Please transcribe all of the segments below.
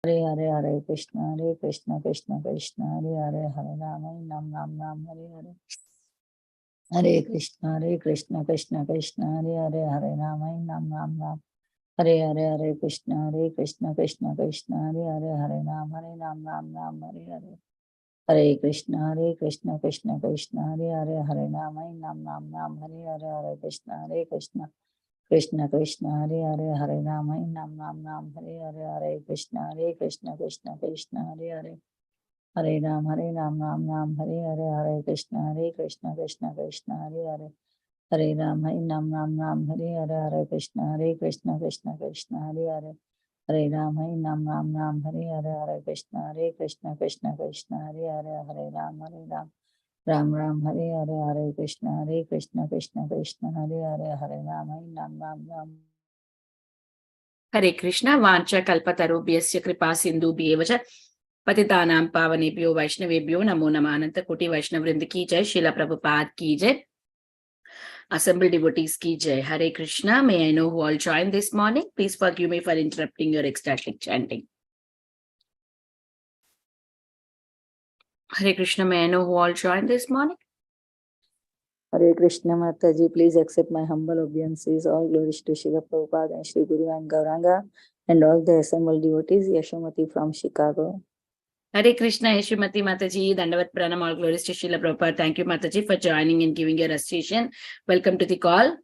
Hare Hare Hare Krishna Krishna Krishna Hare Hare Hare Rama Ram Hare Hare Hare Krishna Krishna Krishna Hare Hare Hare Rama Ram Hare Hare Hare Krishna Krishna Krishna Hare Hare Hare Ram Hare Hare Hare Krishna Krishna Hare Hare Hare Rama Ram Hare Hare Hare Krishna Krishna Hare Hare Hare Rama Ram Hare Hare Hare Krishna Krishna Hare Hare Hare Ram Hare Hare Hare Krishna Krishna Hare Hare Hare Ram Hare Hare Hare Krishna Krishna Hare Hare Hare Ram Hare Hare Hare Krishna Krishna Hare Hare Hare Ram Hare Hare Hare Krishna Krishna Hare Hare Hare Ram Hare Krishna Vancha Kalpatarubhyasya Kripa Sindhubhyev cha Patitanam Pavanebhyo Vaishnavebhyo Namo Namah Ananta Koti Vaishnav Vrinda ki jai, Srila Prabhupada ki jai, assembled devotees ki jai. Hare Krishna. May I know who all joined this morning? Please forgive me for interrupting your ecstatic chanting. Hare Krishna. May I know who all joined this morning? Hare Krishna Mataji, please accept my humble obeisances. All glories to Srila Prabhupada and Sri Guru and Gauranga and all the assembled devotees. Yashomati from Chicago. Hare Krishna, Yeshumati Mataji, Dandavat Pranam, all glories to Srila Prabhupada. Thank you, Mataji, for joining and giving your association. Welcome to the call.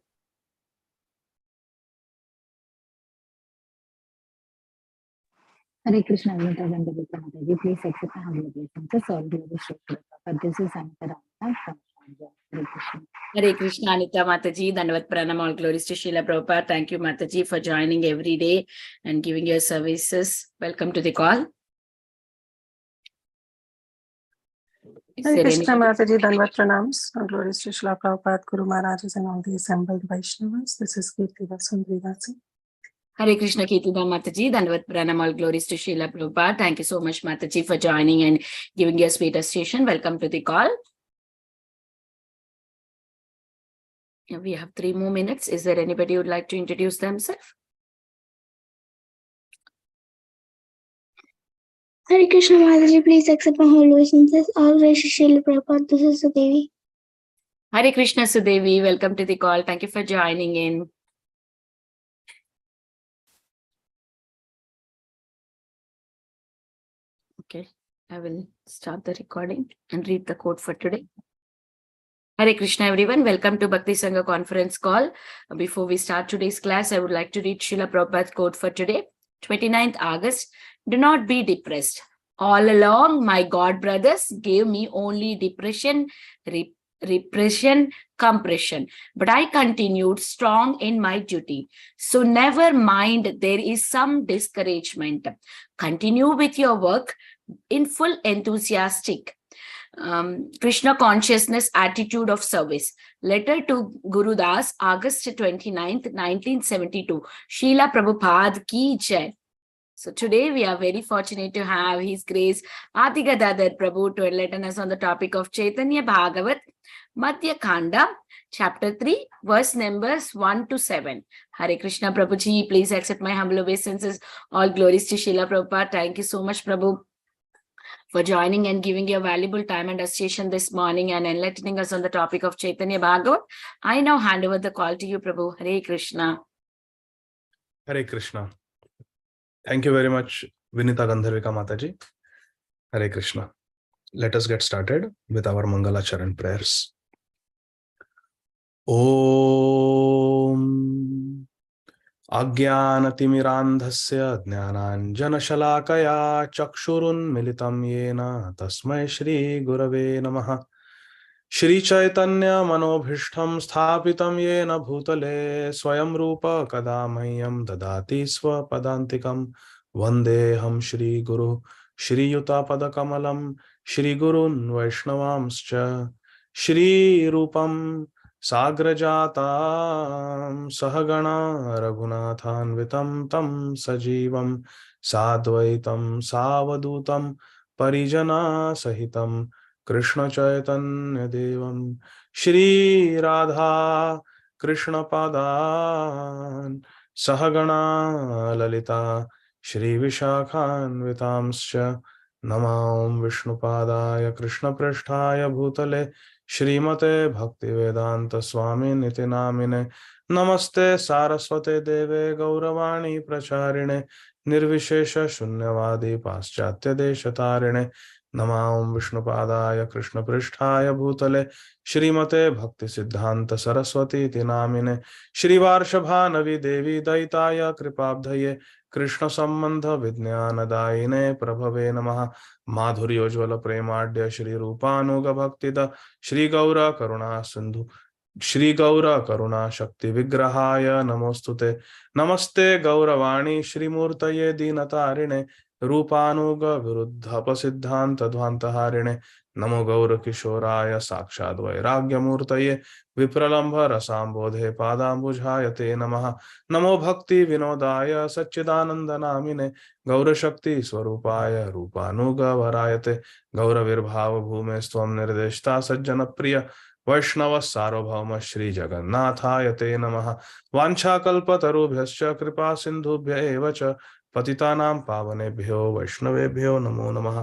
Hare Krishna, Mataji, please accept my humble obeisances. All glories to Srila Prabhupada. This is Anita Ramana from Madhya. Hare Krishna. Hare Krishna, Anita Mataji, Dandavat Pranam, all glories to Srila Prabhupada. Thank you, Mataji, for joining every day and giving your services. Welcome to the call. Hare Krishna Mataji, Dandavat Pranams, all glories to Srila Prabhupada, Guru Maharajas and all the assembled Vaishnavas. This is Kirti Vasundri Dasi. Hare Krishna, Caitanya Mataji, Dandavat Pranam, all glories to Srila Prabhupada. Thank you so much, Mataji, for joining and giving your sweet association. Welcome to the call. We have 3 more minutes. Is there anybody who would like to introduce themselves? Hare Krishna Mataji, please accept my humble obeisances. All glories to Srila Prabhupada. This is Sudevi. Hare Krishna, Sudevi. Welcome to the call. Thank you for joining in. Okay, I will start the recording and read the quote for today. Hare Krishna, everyone. Welcome to Bhakti Sangha conference call. Before we start today's class, I would like to read Srila Prabhupada's quote for today, 29th August. Do not be depressed. All along, my God brothers gave me only depression, repression, compression. But I continued strong in my duty. So never mind, there is some discouragement. Continue with your work in full enthusiastic Krishna consciousness attitude of service. Letter to Guru Das, August 29th, 1972. Srila Prabhupada ki jai. So today we are very fortunate to have His Grace Adi Gadadhar Prabhu to enlighten us on the topic of Caitanya Bhagavata, Madhya khanda, chapter 3, verse numbers 1 to 7. Hare Krishna Prabhuji, please accept my humble obeisances. All glories to Srila Prabhupada. Thank you so much, Prabhu, for joining and giving your valuable time and association this morning and enlightening us on the topic of Caitanya Bhagavata. I now hand over the call to you, Prabhu. Hare Krishna. Hare Krishna. Thank you very much, Vinita Gandharvika Mataji. Hare Krishna. Let us get started with our Mangala Charan prayers. Om Agyanatimirandhasya Jnananjanashalakaya Chakshurun Militam Yena Tasmai Shri Gurave Namaha. Shri Caitanya Manobhishtam Sthapitam Yena Bhutale Swayam Rupa Kadamahyam Dadati Swapadantikam Vandeham Shri Guru Shri Yuta Padakamalam Shri Gurun Vaishnavamscha Shri Rupam Sagrajatam Sahagana Raghunathanvitam Tam Sajivam Sadvaitam Savadutam Parijana Sahitam Krishna Chaitanya Devam Shri Radha Krishna Padan Sahagana Lalita श्रीविशाखान्वितांश्च नमां विष्णुपादाय कृष्णपृष्ठाय भूतले श्रीमते भक्तिवेदान्तस्वामिनिति नामिने नमस्ते सारस्वते देवे गौरवाणी प्रचारिणे निर्विशेष शून्यवादी पाश्चात्य देशतारिणे नमां विष्णुपादाय कृष्णपृष्ठाय भूतले श्रीमते भक्ति सिद्धांत सरस्वती नामिने श्रीवार्षभानवि देवी दयिताय कृपाब्धये कृष्ण संबंध विज्ञानदायिने प्रभवे नमः माधुर्योज्वल प्रेमाढ्य श्री रूपानुग भक्तिद श्री गौर करुणा सिंधु श्री गौर करुणा शक्ति विग्रहाय नमोस्तुते नमस्ते गौरवाणी श्रीमूर्तये दीनतारिणे रूपानुग विरुद्ध सिद्धांत ध्वांतहारिणे नमो गौर किशोराय साक्षात् वैराग्यमूर्तये विप्रलंभ रसाम्बोधे पादाम्बुजाय ते नमः नमो भक्ति विनोदाय सच्चिदानंद नामिने गौरशक्ति स्वरूपाय रूपानुगवरायते गौरविर्भाव भूमे स्वं निर्देष्टा सज्जन प्रिय वैष्णव सार्वभौम श्री जगन्नाथाय ते नमः वाञ्छाकल्पतरुभ्यश्च कृपा सिन्धुभ्य एव च पतितानां पावनेभ्यो वैष्णवेभ्यो नमो नमः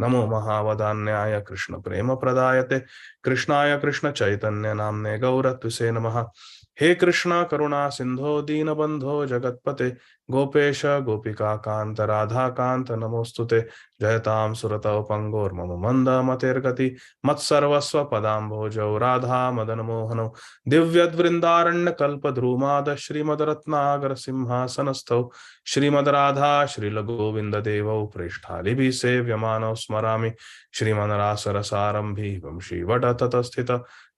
नमो महावदान्याय कृष्ण प्रेम प्रदायते कृष्णाय कृष्ण चैतन्य नाम्ने गौरत्विषे नमः हे कृष्ण करुणा सिंधो दीनबंधो जगत्पते गोपेश गोपिका कांत राधा कांत नमोस्तुते जयतां सुरतौ पंगोर्मम मंद मतेर्गति मत्सर्वस्व पदाम्भोजौ राधा मदन मोहनौ दिव्यद्वृन्दारण्य कल्पद्रुमाद श्रीमद्रत्नागर सिंहासनस्थौ श्रीमद् राधा श्रील गोविंद देवौ प्रेष्ठालिभिः सेव्यमानौ स्मरामि श्रीमन्रासरसारम्भी वंशी वट ततस्थित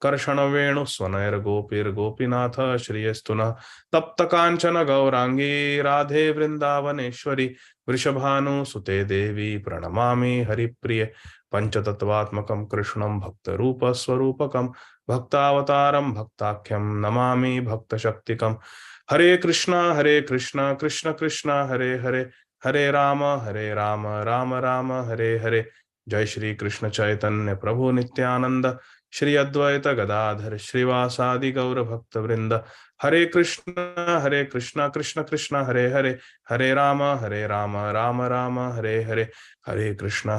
कर्षण वेणु स्वनैर गोपीर्गोपीनाथ श्रियस्तुनः तप्त कांचन गौरांगी राधे वृंदावनेश्वरी वृषभानुसुते देवी प्रणमामि हरिप्रिये पंचतत्वात्मकं कृष्णं भक्तरूपस्वरूपकं भक्तावतारं भक्ताख्यं नमामि भक्तशक्तिकं हरे कृष्णा कृष्ण कृष्ण हरे हरे हरे राम राम राम हरे हरे जय श्री कृष्ण चैतन्य प्रभु नित्यानंद श्री अद्वैत गदाधर श्रीवासादि गौर भक्त वृंद हरे Krishna Krishna Krishna Hare Hare Hare Ram Ram Ram Hare Hare Hare Krishna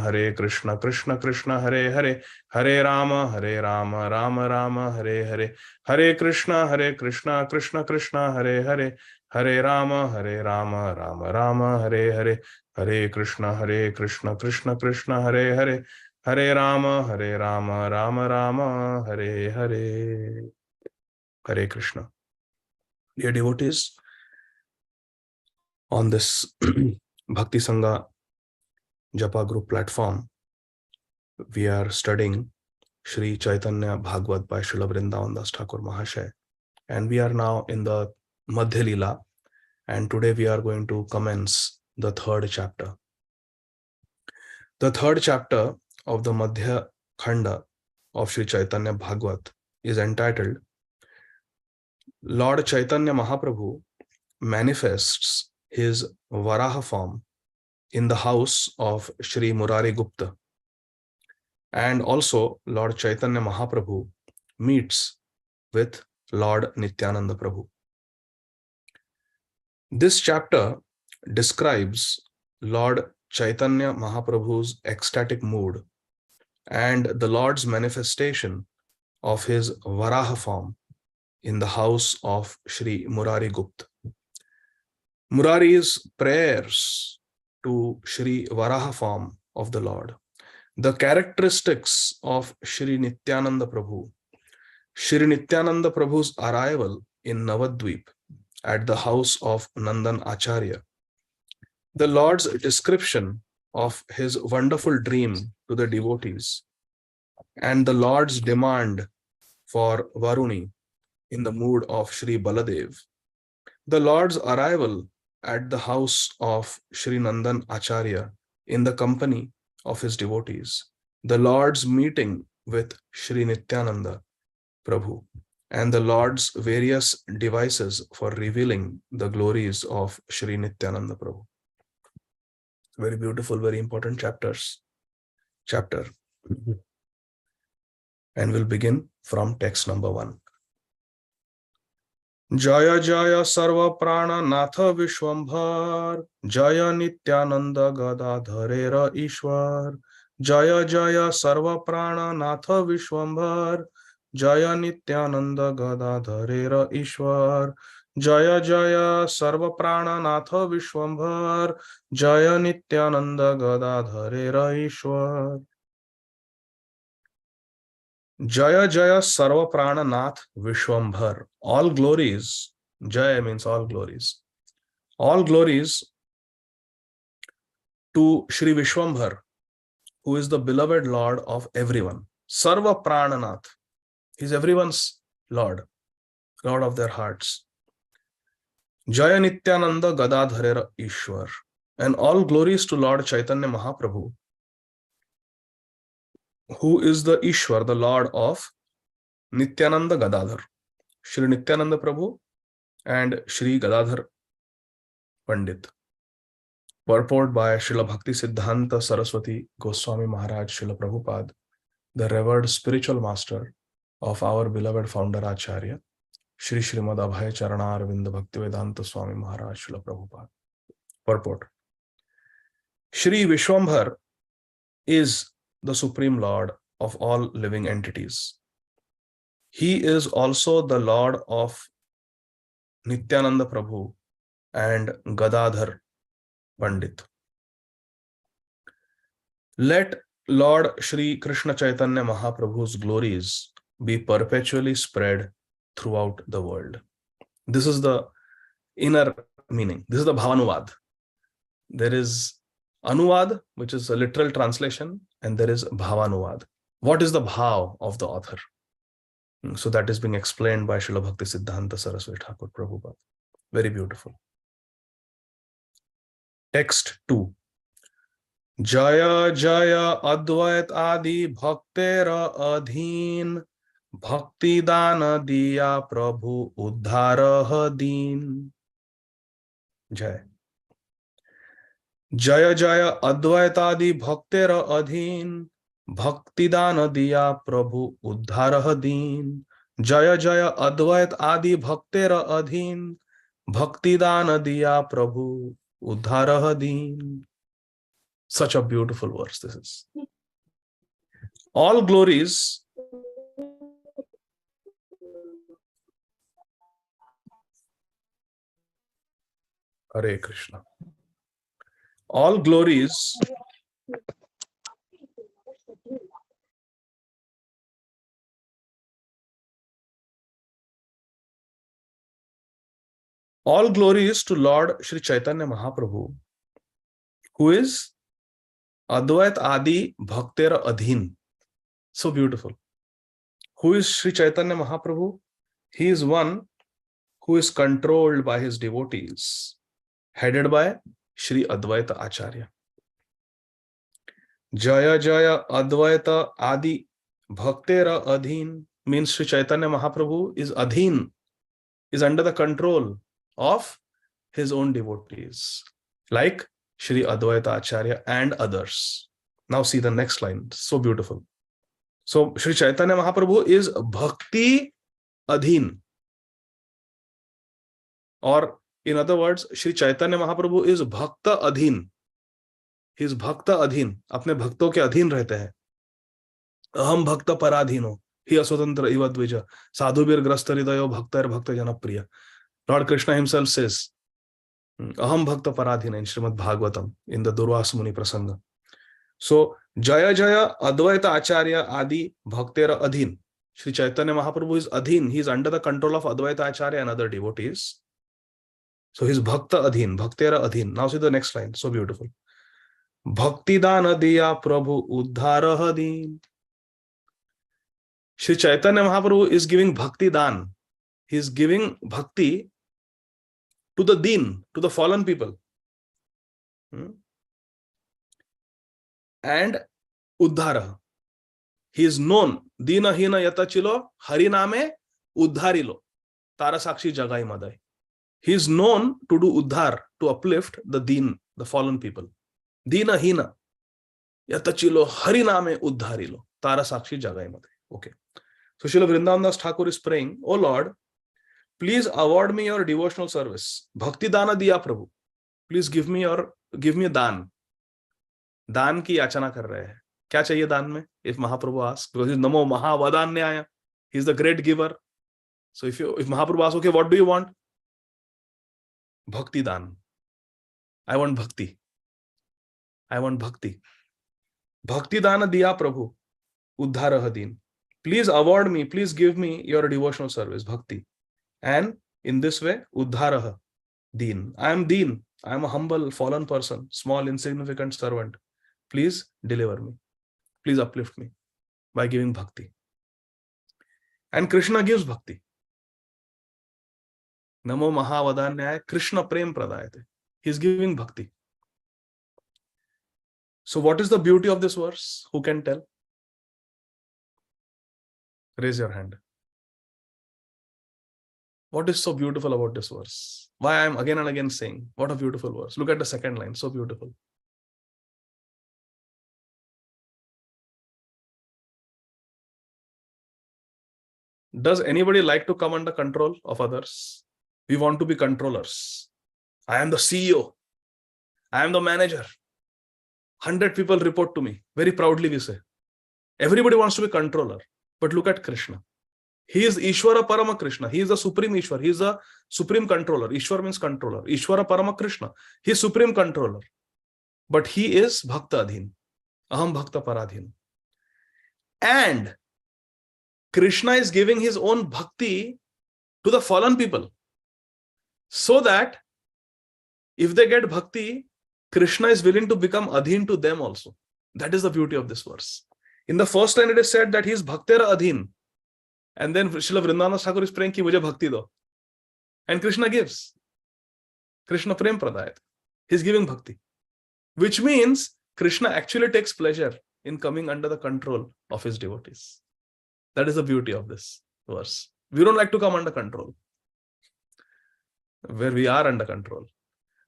Krishna Krishna Hare Hare Hare Ram Ram Ram Hare Hare Hare Krishna Krishna Krishna Hare Hare Hare Ram Ram Ram Hare Hare Hare Krishna Krishna Krishna Hare Hare Hare Ram Ram Ram Hare Hare Hare Krishna dear devotees on this bhakti sangha japa group platform we are studying Shri Chaitanya Bhagavat by Srila Vrindavan Das Thakur Mahashay and we are now in the Madhya Leela and today we are going to commence the third chapter. The third chapter of the Madhya khanda of Shri Chaitanya Bhagavat is entitled Lord Chaitanya Mahaprabhu manifests his Varaha form in the house of Shri Murari Gupta, and also Lord Chaitanya Mahaprabhu meets with Lord Nityananda Prabhu. This chapter describes Lord Chaitanya Mahaprabhu's ecstatic mood and the Lord's manifestation of his Varaha form in the house of Shri Murari Gupta. Murari's prayers to Shri Varaha form of the Lord, the characteristics of Shri Nityananda Prabhu, Shri Nityananda Prabhu's arrival in Navadvip at the house of Nandan Acharya, the Lord's description of his wonderful dream to the devotees, and the Lord's demand for Varuni in the mood of Shri Baladev, the Lord's arrival at the house of Shri Nandan Acharya in the company of his devotees, the Lord's meeting with Shri Nityananda Prabhu, and the Lord's various devices for revealing the glories of Shri Nityananda Prabhu. Very beautiful, very important chapter. And we'll begin from text number 1. Jaya Jaya Sarva Prana Natha Vishwambhar, Jaya Nityananda Gadadharera Ishwar, Jaya Jaya Sarva Prana Natha Vishwambhar, Jaya Nityananda Gadadharera Ishwar, Jaya Jaya Sarva Prana Natha Vishwambhar, Jaya Nityananda Gadadharera Ishwar. Jaya Jaya Sarva Prana Nath Vishwambhar. All glories, Jaya means all glories. All glories to Shri Vishwambhar, who is the beloved Lord of everyone. Sarva Prananath. He is everyone's Lord, Lord of their hearts. Jaya Nityananda Gadadharera Ishwar. And all glories to Lord Chaitanya Mahaprabhu, who is the Ishwar, the Lord of Nityananda Gadadhar. Shri Nityananda Prabhu and Shri Gadadhar Pandit. Purport by Srila Bhakti Siddhanta Saraswati Goswami Maharaj Srila Prabhupada, the revered spiritual master of our beloved founder Acharya, Shri Srimad Abhay Charana Arvind Bhaktivedanta Swami Maharaj Srila Prabhupada. Purport. Shri Vishwambhar is the Supreme Lord of all living entities. He is also the Lord of Nityananda Prabhu and Gadadhar Pandit. Let Lord Shri Krishna Chaitanya Mahaprabhu's glories be perpetually spread throughout the world. This is the inner meaning. This is the Bhavanuvad. There is Anuvad, which is a literal translation, and there is Bhavanuvad. What is the bhav of the author? So that is being explained by Srila Bhakti Siddhanta Saraswati Thakur Prabhupada. Very beautiful. Text 2. Jaya Jaya Advait Adi Bhaktera Adhin Bhakti Dana Diya Prabhu Uddhara Deen. Jai. Jaya Jaya Advait Adi Bhaktera Adhin Bhakti Dana Diya Prabhu Uddhara Deen. Jaya Jaya Advait Adi Bhaktera Adhin Bhakti Dana Diya Prabhu Uddhara Deen. Such a beautiful verse this is. All glories Hare Krishna. All glories to Lord Shri Chaitanya Mahaprabhu, who is Advait Adi Bhaktera Adhin. So beautiful. Who is Shri Chaitanya Mahaprabhu? He is one who is controlled by his devotees, headed by Shri Advaita Acharya. Jaya Jaya Advaita Adi Bhaktera Adhin means Shri Chaitanya Mahaprabhu is Adhin, is under the control of his own devotees, like Shri Advaita Acharya and others. Now see the next line, so beautiful. So Shri Chaitanya Mahaprabhu is Bhakti Adhin, or in other words, Shri Chaitanya Mahaprabhu is Bhakta Adhin. He is Bhakta Adhin, अपने भक्तों के अधीन रहते हैं. अहम भक्त पराधीनो ही अस्वतंत्र इव द्विज साधुवीर ग्रस्त हृदयो भक्तर भक्त जनप्रिय. Lord Krishna himself says, Aham Bhakta Paradhina in Srimad Bhagavatam, in the Durvas Muni Prasanga. So, Jaya Jaya Advaita Acharya Adi Bhaktera Adhin. Shri Chaitanya Mahaprabhu is Adhin. He is under the control of Advaita Acharya and other devotees. So, he is Bhakta Adhin, Bhaktera Adhin. Now see the next line, so beautiful. Bhakti Dana Diya Prabhu Uddhara Adhin. Shri Chaitanya Mahaprabhu is giving Bhakti Dan. He is giving Bhakti to the deen, to the fallen people. And Uddhara. He is known. Dina hina yatachilo hariname uddharilo. Tarasakshi jagai madai. He is known to do uddhar, to uplift the deen, the fallen people. Dina hina yatachilo hariname uddharilo. Tarasakshi jagai madai. Okay. So Srila Vrindavan Das Thakur is praying, O Lord, Please award me your devotional service. Bhakti dana diya Prabhu. Please give me a दान. दान की याचना कर रहे हैं. क्या चाहिए दान में? If Mahaprabhu asks, because he's Namo Mahavadanyaya, he's the great giver. So if Mahaprabhu asks, okay, what do you want? Bhakti dan. I want bhakti. I want bhakti. Bhakti dana diya Prabhu. Uddhara din. Please award me, please give me your devotional service, bhakti. And in this way, uddhara din. I am deen. I am a humble, fallen person, small, insignificant servant. Please deliver me. Please uplift me by giving bhakti. And Krishna gives bhakti. Namo Mahavadanyaya Krishna Prem Pradayate. He is giving bhakti. So what is the beauty of this verse? Who can tell? Raise your hand. What is so beautiful about this verse? Why I am again and again saying, what a beautiful verse. Look at the second line, so beautiful. Does anybody like to come under control of others? We want to be controllers. I am the CEO. I am the manager. 100 people report to me. Very proudly we say. Everybody wants to be controller. But look at Krishna. He is Ishvara Parama Krishna. He is the supreme Ishvara. He is the supreme controller. Ishvara means controller. Ishvara Parama Krishna. He is supreme controller. But he is Bhakta Adhin. Aham Bhakta Paradhin. And Krishna is giving his own bhakti to the fallen people. So that if they get bhakti, Krishna is willing to become Adhin to them also. That is the beauty of this verse. In the first line, it is said that he is Bhaktera Adhin. And then Srila Vrindavan Thakur is praying ki mujhe bhakti do. And Krishna gives. Krishna Prem Pradayat. He is giving bhakti. Which means Krishna actually takes pleasure in coming under the control of his devotees. That is the beauty of this verse. We don't like to come under control. Where we are under control.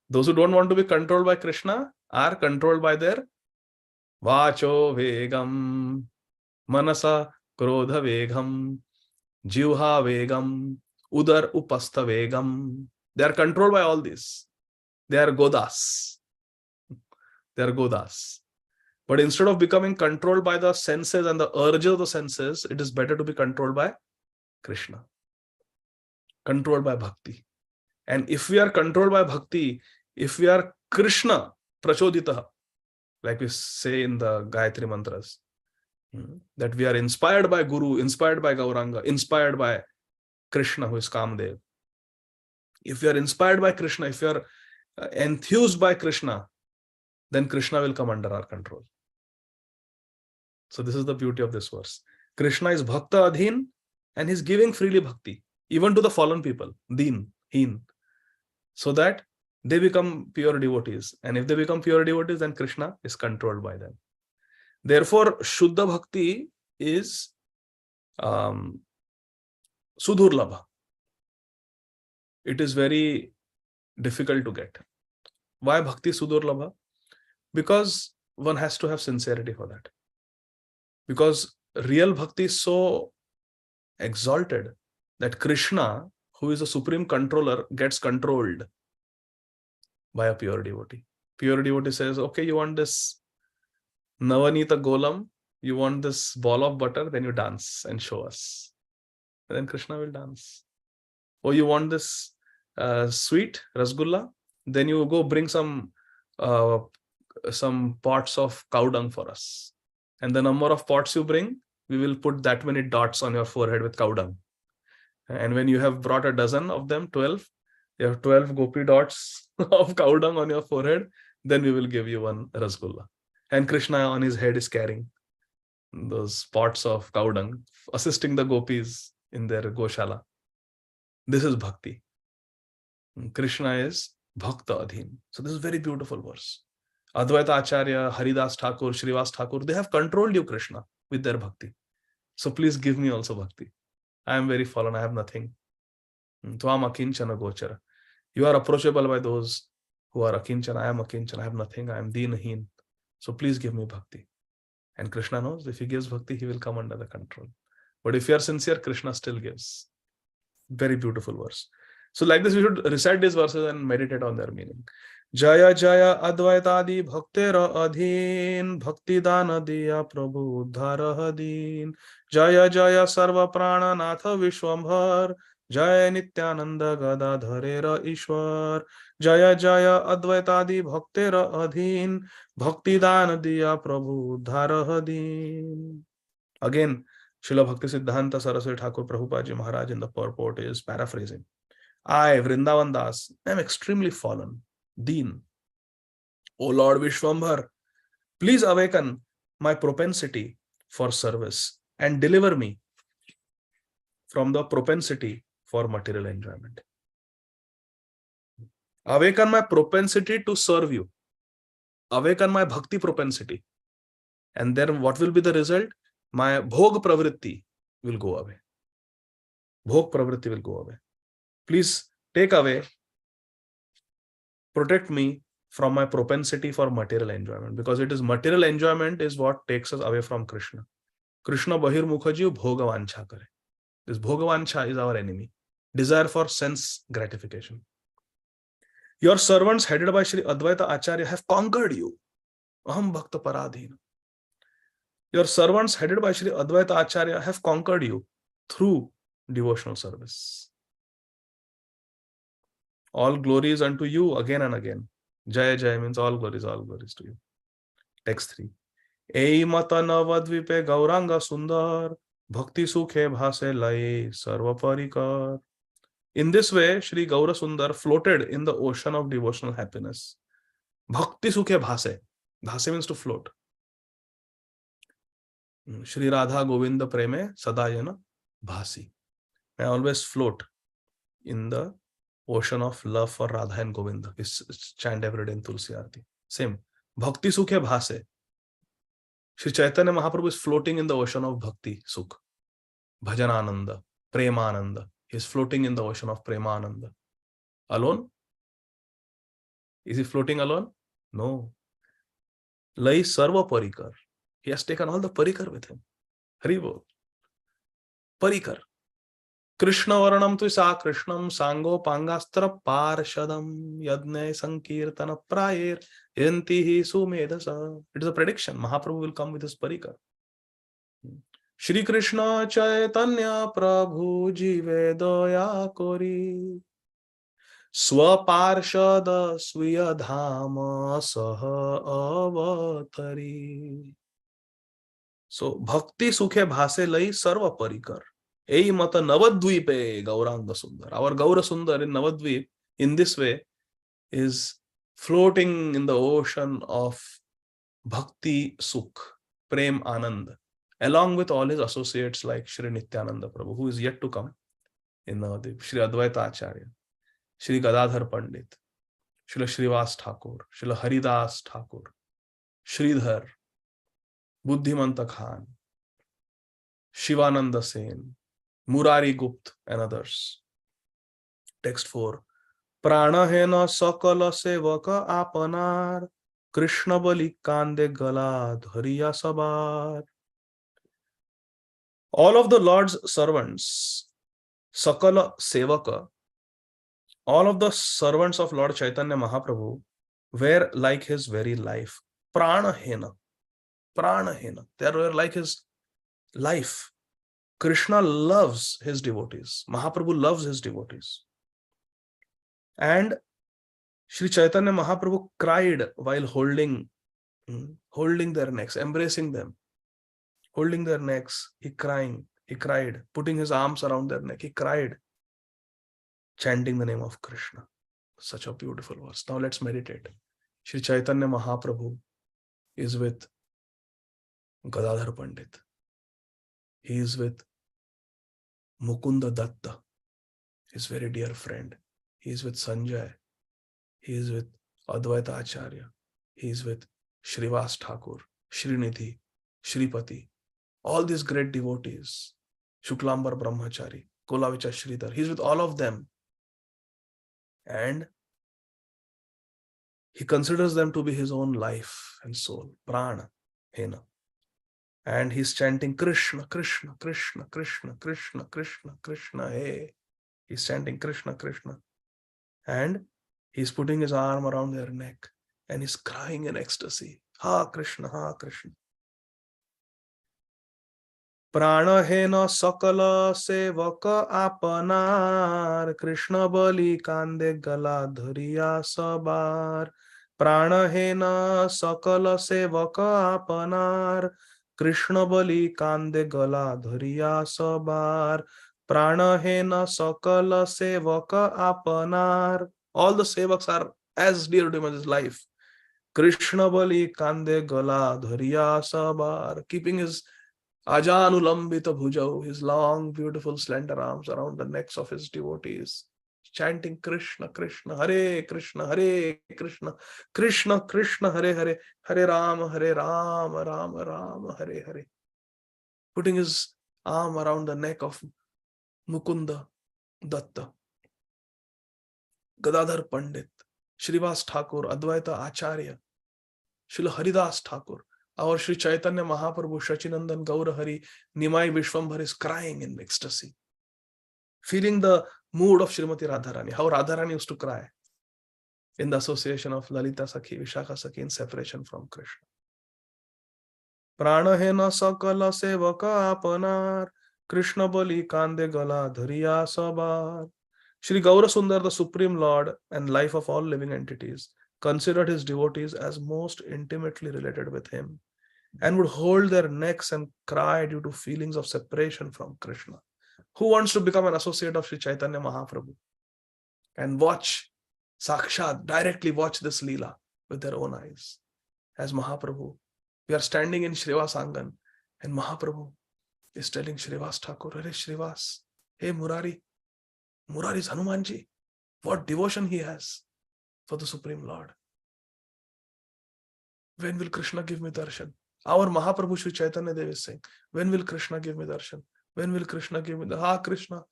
Those who don't want to be controlled by Krishna are controlled by their Vacho Vegam, Manasa Krodha Vegam, Jivha Vegam, Udar Upastha Vegam. They are controlled by all these. They are Godas. They are Godas. But instead of becoming controlled by the senses and the urges of the senses, it is better to be controlled by Krishna. Controlled by Bhakti. And if we are controlled by Bhakti, if we are Krishna Prachoditaha, like we say in the Gayatri mantras, that we are inspired by Guru, inspired by Gauranga, inspired by Krishna, who is Kamdev. If we are inspired by Krishna, if we are enthused by Krishna, then Krishna will come under our control. So this is the beauty of this verse. Krishna is Bhakta Adhin and he's giving freely bhakti, even to the fallen people, Deen, Heen, so that they become pure devotees. And if they become pure devotees, then Krishna is controlled by them. Therefore, Shuddha Bhakti is Sudurlabha. It is very difficult to get. Why Bhakti Sudurlabha? Because one has to have sincerity for that. Because real Bhakti is so exalted that Krishna, who is a supreme controller, gets controlled by a pure devotee. Pure devotee says, okay, you want this Navanita Golam, you want this ball of butter, then you dance and show us. And then Krishna will dance. Or you want this sweet Rasgulla, then you go bring some pots of cow dung for us. And the number of pots you bring, we will put that many dots on your forehead with cow dung. And when you have brought a dozen of them, 12, you have 12 gopi dots of cow dung on your forehead, then we will give you one Rasgulla. And Krishna on his head is carrying those pots of cow dung, assisting the gopis in their Goshala. This is Bhakti. Krishna is Bhakta Adhin. So this is a very beautiful verse. Advaita Acharya, Haridas Thakur, Srivas Thakur, they have controlled you, Krishna, with their Bhakti. So please give me also Bhakti. I am very fallen, I have nothing. Tvam akinchana gochara. You are approachable by those who are akinchana. I am akinchana, I have nothing, I am deenahin. So please give me Bhakti. And Krishna knows if he gives Bhakti, he will come under the control. But if you are sincere, Krishna still gives. Very beautiful verse. So like this, we should recite these verses and meditate on their meaning. Jaya Jaya Advaitadi Bhaktera Adhin Bhakti Dana Diya Prabhu Uddhara Hadin Jaya Jaya Sarva Prana Natha Vishwambhar Jaya Nityananda Gadadharera Ishwar Jaya Jaya Advaitadi Bhaktera Adhin Bhakti Dana Diya Prabhu Uddhara Hadin. Again, Srila Bhakti Siddhanta Saraswati Thakur Prabhupada Maharaj in the purport is paraphrasing. I, Vrindavan Das, am extremely fallen, Deen. O Lord Vishwambhar, please awaken my propensity for service and deliver me from the propensity for material enjoyment. Awaken my propensity to serve you. Awaken my bhakti propensity. And then what will be the result? My bhog pravritti will go away. Bhog pravritti will go away. Please take away, protect me from my propensity for material enjoyment, because it is material enjoyment is what takes us away from Krishna. Krishna bahir mukhaji bhogavancha kare. This bhogavancha is our enemy. Desire for sense gratification. Your servants headed by Sri Advaita Acharya have conquered you. Aham bhakta paradhina. Your servants headed by Sri Advaita Acharya have conquered you through devotional service. All glories unto you again and again. Jaya Jaya means all glories to you. Text 3. Ei mata navadvipe gauranga sundar bhakti sukhe bhase lai sarva parikar. In this way, Sri Gaura Sundar floated in the ocean of devotional happiness. Bhakti sukhe bhase. Bhase means to float. Shri Radha Govinda Preme Sadayana Bhasi. I always float in the ocean of love for Radha and Govinda. It's chant every day in Tulsi Aarti. Same. Bhakti sukhe bhase. Shri Chaitanya Mahaprabhu is floating in the ocean of bhakti sukh. Bhajanananda, Premananda. He is floating in the ocean of Premananda. Alone? Is he floating alone? No. Lai sarva parikar. He has taken all the parikar with him. Haribol. Parikar. Krishna varanam tu sa Krishnam sango pangastra parshadam yadne sankirtana prayer yantihi sumedasa. It is a prediction. Mahaprabhu will come with his parikar. Shri Krishna Chaitanya Prabhu Jive Daya Kori Swaparshada Swiya Dhama Saha Avatari. So Bhakti Sukhe Bhase Lai Sarva Parikar. Ei Mata Navadvipe Gauranga Sundar. Our Gaura Sundar in Navadvip in this way is floating in the ocean of Bhakti Sukh, Prem Anand, along with all his associates like Shri Nityananda Prabhu, who is yet to come in Navadvip, Shri Advaita Acharya, Shri Gadadhar Pandit, Shri Shrivas Thakur, Shri Haridas Thakur, Sridhar, Buddhimanta Khan, Shivananda Sen, Murari Gupt, and others. Text 4. Prana hena sakala sevaka apanar Krishna bali kande gala dhariya sabar. All of the Lord's servants, Sakala Sevaka, all of the servants of Lord Chaitanya Mahaprabhu were like his very life. Pranahena. Pranahena. They were like his life. Krishna loves his devotees. Mahaprabhu loves his devotees. And Sri Chaitanya Mahaprabhu cried while holding their necks, embracing them. Holding their necks, he cried, putting his arms around their neck, he cried, chanting the name of Krishna. Such a beautiful verse. Now let's meditate. Sri Chaitanya Mahaprabhu is with Gadadhar Pandit. He is with Mukunda Datta, his very dear friend. He is with Sanjay. He is with Advaita Acharya. He is with Shrivas Thakur, Srinidhi, Shripati. All these great devotees, Shuklambar Brahmachari, Kolavicha Sridhar, he's with all of them. And he considers them to be his own life and soul, Prana, Hena. And he's chanting Krishna, Krishna, Krishna, Krishna, Krishna, Krishna, Krishna, hey. He's chanting Krishna, Krishna. And he's putting his arm around their neck and he's crying in ecstasy. Ha Krishna, Ha Krishna. Prana hai na sakala sevaka apanar, Krishna bali kande gala dhariya sabar. Prana hai na sakala sevaka apanar, Krishna bali kande gala dhariya sabar. Prana hai na sakala sevaka apanar. All the sevaks are as dear to him as his life. Krishna bali kande gala dhariya sabar. Keeping his Ajanulambita bhujau, his long, beautiful, slender arms around the necks of his devotees, chanting Krishna, Krishna, Hare Krishna, Hare Krishna, Krishna, Krishna, Hare Hare, Hare Rama, Rama Rama, Hare Hare. Putting his arm around the neck of Mukunda Datta, Gadadhar Pandit, Shrivas Thakur, Advaita Acharya, Srila Haridas Thakur. Our Sri Chaitanya Mahaprabhu, Shachinandan Gaurahari, Nimai Vishwambhar is crying in ecstasy, feeling the mood of Srimati Radharani, how Radharani used to cry in the association of Lalita Sakhi, Vishakha Sakhi in separation from Krishna. Prana hena sakala sevaka apanar, Krishna bali kande gala dhariya sabar. Shri Gaurasundar, the Supreme Lord and life of all living entities, considered his devotees as most intimately related with him and would hold their necks and cry due to feelings of separation from Krishna. Who wants to become an associate of Sri Chaitanya Mahaprabhu and watch, Sakshat, directly watch this Leela with their own eyes? As Mahaprabhu, we are standing in Shrivas Angan and Mahaprabhu is telling Shrivas Thakur, Hare Shrivas, hey Murari, Murari is Hanumanji. What devotion he has for the Supreme Lord. When will Krishna give me darshan? Our Mahaprabhu Sri Chaitanya Dev is saying, when will Krishna give me darshan? When will Krishna give me the Krishna?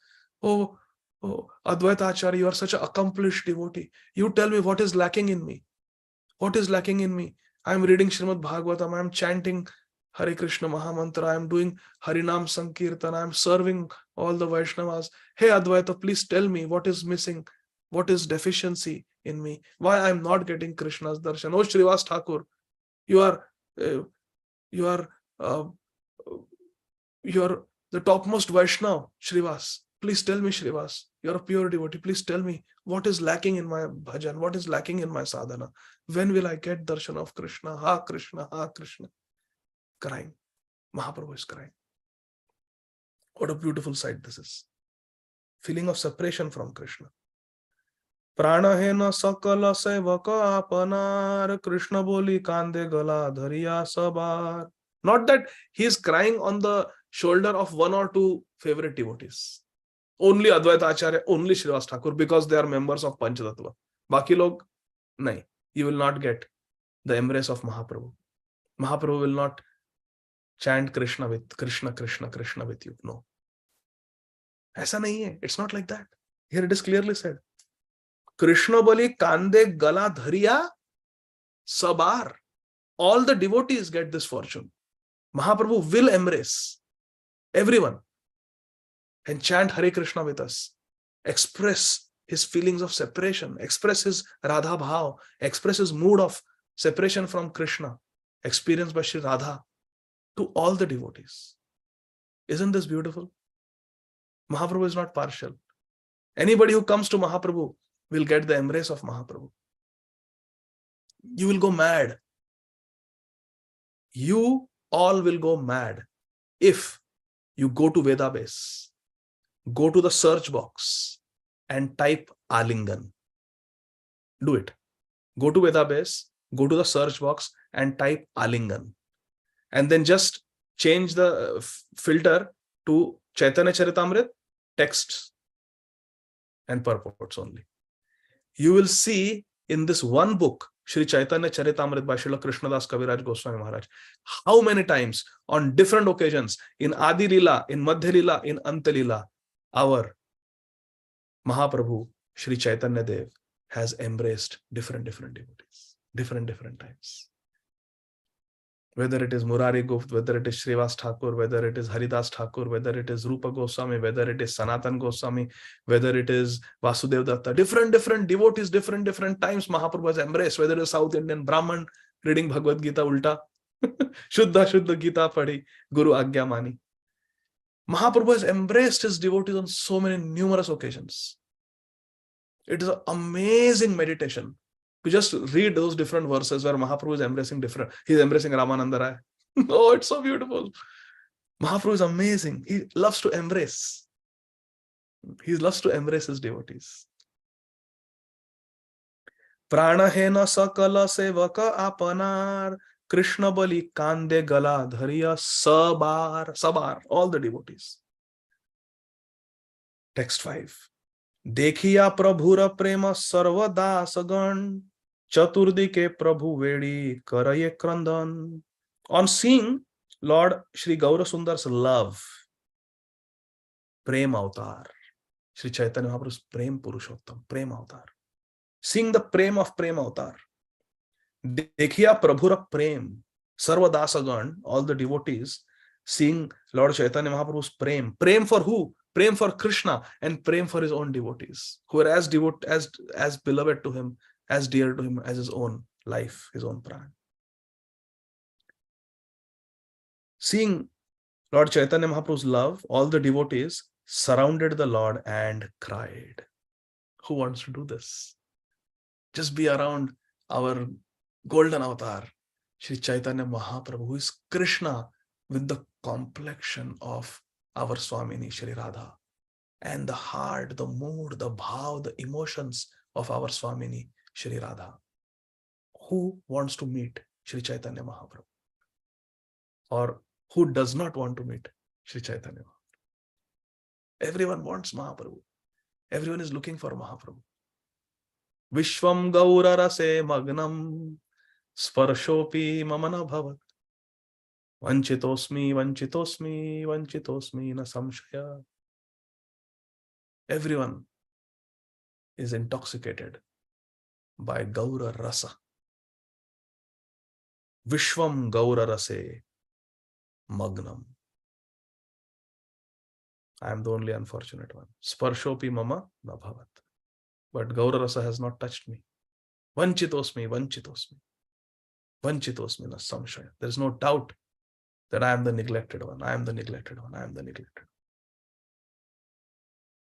Oh, Advaita Acharya, you are such an accomplished devotee. You tell me what is lacking in me. What is lacking in me? I am reading Srimad Bhagavatam. I am chanting Hare Krishna Mahamantra. I am doing Harinam Sankirtan. I am serving all the Vaishnavas. Hey Advaita, please tell me what is missing. What is deficiency in me? Why I am not getting Krishna's darshan? Oh Shrivas Thakur, you are the topmost Vaishnav, Shrivas. Please tell me, Shrivas, you are a pure devotee. Please tell me what is lacking in my bhajan, what is lacking in my sadhana. When will I get darshan of Krishna? Ha Krishna, Ha Krishna. Crying. Mahaprabhu is crying. What a beautiful sight this is. Feeling of separation from Krishna. Prana hena sakala sevaka apanar, Krishna boli kande gala dhariya sabar. Not that he is crying on the shoulder of one or two favorite devotees. Only Advaita Acharya, only Srivas Thakur, because they are members of Panchatattva. Baki log, nahi. You will not get the embrace of Mahaprabhu. Mahaprabhu will not chant Krishna with Krishna, Krishna, Krishna with you. No. Aisa nahi hai. It's not like that. Here it is clearly said. Krishna bali kande gala dhariya sabar. All the devotees get this fortune. Mahaprabhu will embrace everyone and chant Hare Krishna with us. Express his feelings of separation. Express his Radha Bhav. Express his mood of separation from Krishna. Experienced by Shri Radha to all the devotees. Isn't this beautiful? Mahaprabhu is not partial. Anybody who comes to Mahaprabhu will get the embrace of Mahaprabhu. You will go mad. You all will go mad if you go to Vedabase, go to the search box and type Alingan. Do it. Go to Vedabase, go to the search box and type Alingan. And then just change the filter to Chaitanya Charitamrita, texts and purports only. You will see in this one book, Shri Chaitanya Charitamrita by Srila Krishnadas Kaviraj Goswami Maharaj, how many times on different occasions in Adi Lila, in Madhya Lila, in Anta Lila, our Mahaprabhu Shri Chaitanya Dev has embraced different devotees, different times. Whether it is Murari Gupta, whether it is Srivas Thakur, whether it is Haridas Thakur, whether it is Rupa Goswami, whether it is Sanatan Goswami, whether it is Vasudev Datta, different devotees, different times Mahaprabhu has embraced, whether it is South Indian Brahman reading Bhagavad Gita ulta, Shuddha Gita padhi, Guru Agya mani. Mahaprabhu has embraced his devotees on so many numerous occasions. It is an amazing meditation. You just read those different verses where Mahaprabhu is embracing he's embracing Ramananda Rai. Oh, it's so beautiful. Mahaprabhu is amazing. He loves to embrace. He loves to embrace his devotees. Pranahena sakala sevaka apanar Krishna bali kande gala dhariya sabar, all the devotees. Text 5. देखिया प्रभुर प्रेम सर्वदासगण चतुर्दिके प्रभु वेड़ी करये क्रंदन. On seeing Lord Shri Gaura Sundar's love, Prem Avatar, Shri Chaitanya Mahaprabhu's Prem Purushottam, Prem Avatar, seeing the Prem of Prem Avatar, देखिया प्रभुर प्रेम सर्वदासगण, all the devotees seeing Lord Chaitanya Mahaprabhu's Prem. Prem for who? Prem for Krishna and prem for his own devotees, who are as beloved to him, as dear to him as his own life, his own pran. Seeing Lord Chaitanya Mahaprabhu's love, all the devotees surrounded the Lord and cried. Who wants to do this? Just be around our golden avatar, Shri Chaitanya Mahaprabhu, who is Krishna with the complexion of our Swamini Shri Radha, and the heart, the mood, the bhav, the emotions of our Swamini Shri Radha. Who wants to meet Shri Chaitanya Mahaprabhu? Or who does not want to meet Shri Chaitanya Mahaprabhu? Everyone wants Mahaprabhu. Everyone is looking for Mahaprabhu. Vishwam Gaura Rase Magnam Sparshopi Mamana Bhavat Vanchitosmi na samshaya. Everyone is intoxicated by Gaura Rasa. Vishwam Gaura Rase Magnam. I am the only unfortunate one. Sparshopi mama na bhavat. But Gaura Rasa has not touched me. Vanchitosmi na samshaya. There is no doubt that I am the neglected one. I am the neglected one.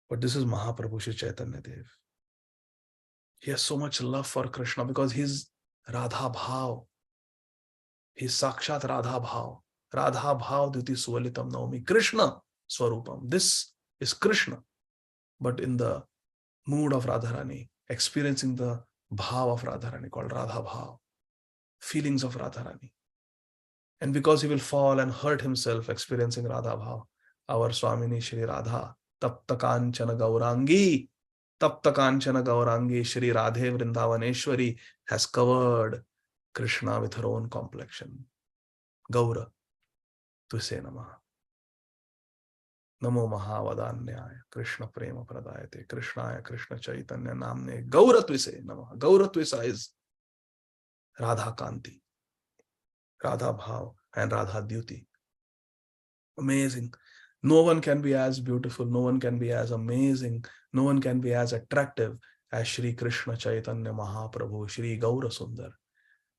But this is Mahaprabhu Shri Chaitanya Dev. He has so much love for Krishna because he's Radha Bhav. He's Sakshat Radha Bhav. Radha Bhav Diti Suvalitam Naumi. Krishna Swarupam. This is Krishna, but in the mood of Radharani, experiencing the bhav of Radharani called Radha Bhav, feelings of Radharani. And because he will fall and hurt himself experiencing Radha Bhav, our Swamini Shri Radha, Tapta Kanchana Gaurangi Shri Radhe Vrindavaneshwari has covered Krishna with her own complexion. Gaura, Tuse Namaha. Namo Mahavadanyaya Krishna Prema Pradayate Krishnaya Krishna Chaitanya Namne Gaura Twise Namaha. Gaura Twisa is Radha Kanti, Radha Bhav and Radha Dyuti. Amazing. No one can be as beautiful, no one can be as amazing, no one can be as attractive as Shri Krishna Chaitanya Mahaprabhu, Shri Gaura Sundar,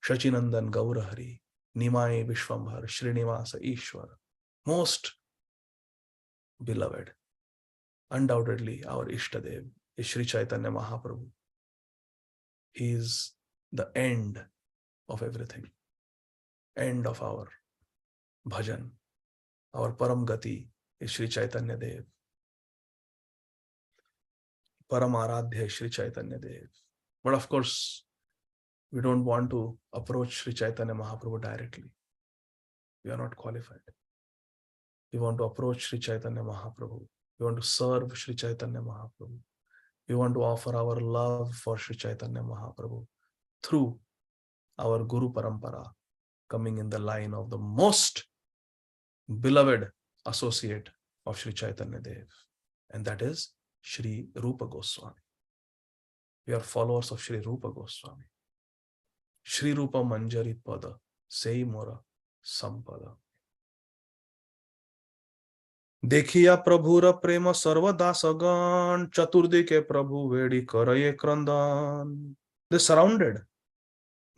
Shachinandan Gaura Hari, Nimai Vishwambhar, Srinivasa Ishwar. Most beloved, undoubtedly our Ishtadev is Shri Chaitanya Mahaprabhu. He is the end of everything, end of our bhajan. Our Param Gati is Shri Chaitanya Dev. Param Aradhya is Shri Chaitanya Dev. But of course, we don't want to approach Shri Chaitanya Mahaprabhu directly. We are not qualified. We want to approach Shri Chaitanya Mahaprabhu. We want to serve Shri Chaitanya Mahaprabhu. We want to offer our love for Shri Chaitanya Mahaprabhu through our Guru Parampara, coming in the line of the most beloved associate of Shri Chaitanya Dev, and that is Shri Rupa Goswami. We are followers of Shri Rupa Goswami. Shri Rupa Manjari Pada Sei Mora Sampada. देखिया प्रभुर प्रेम सर्वदासगण चतुर्दिके प्रभु वेड़ी करये क्रंदन. They surrounded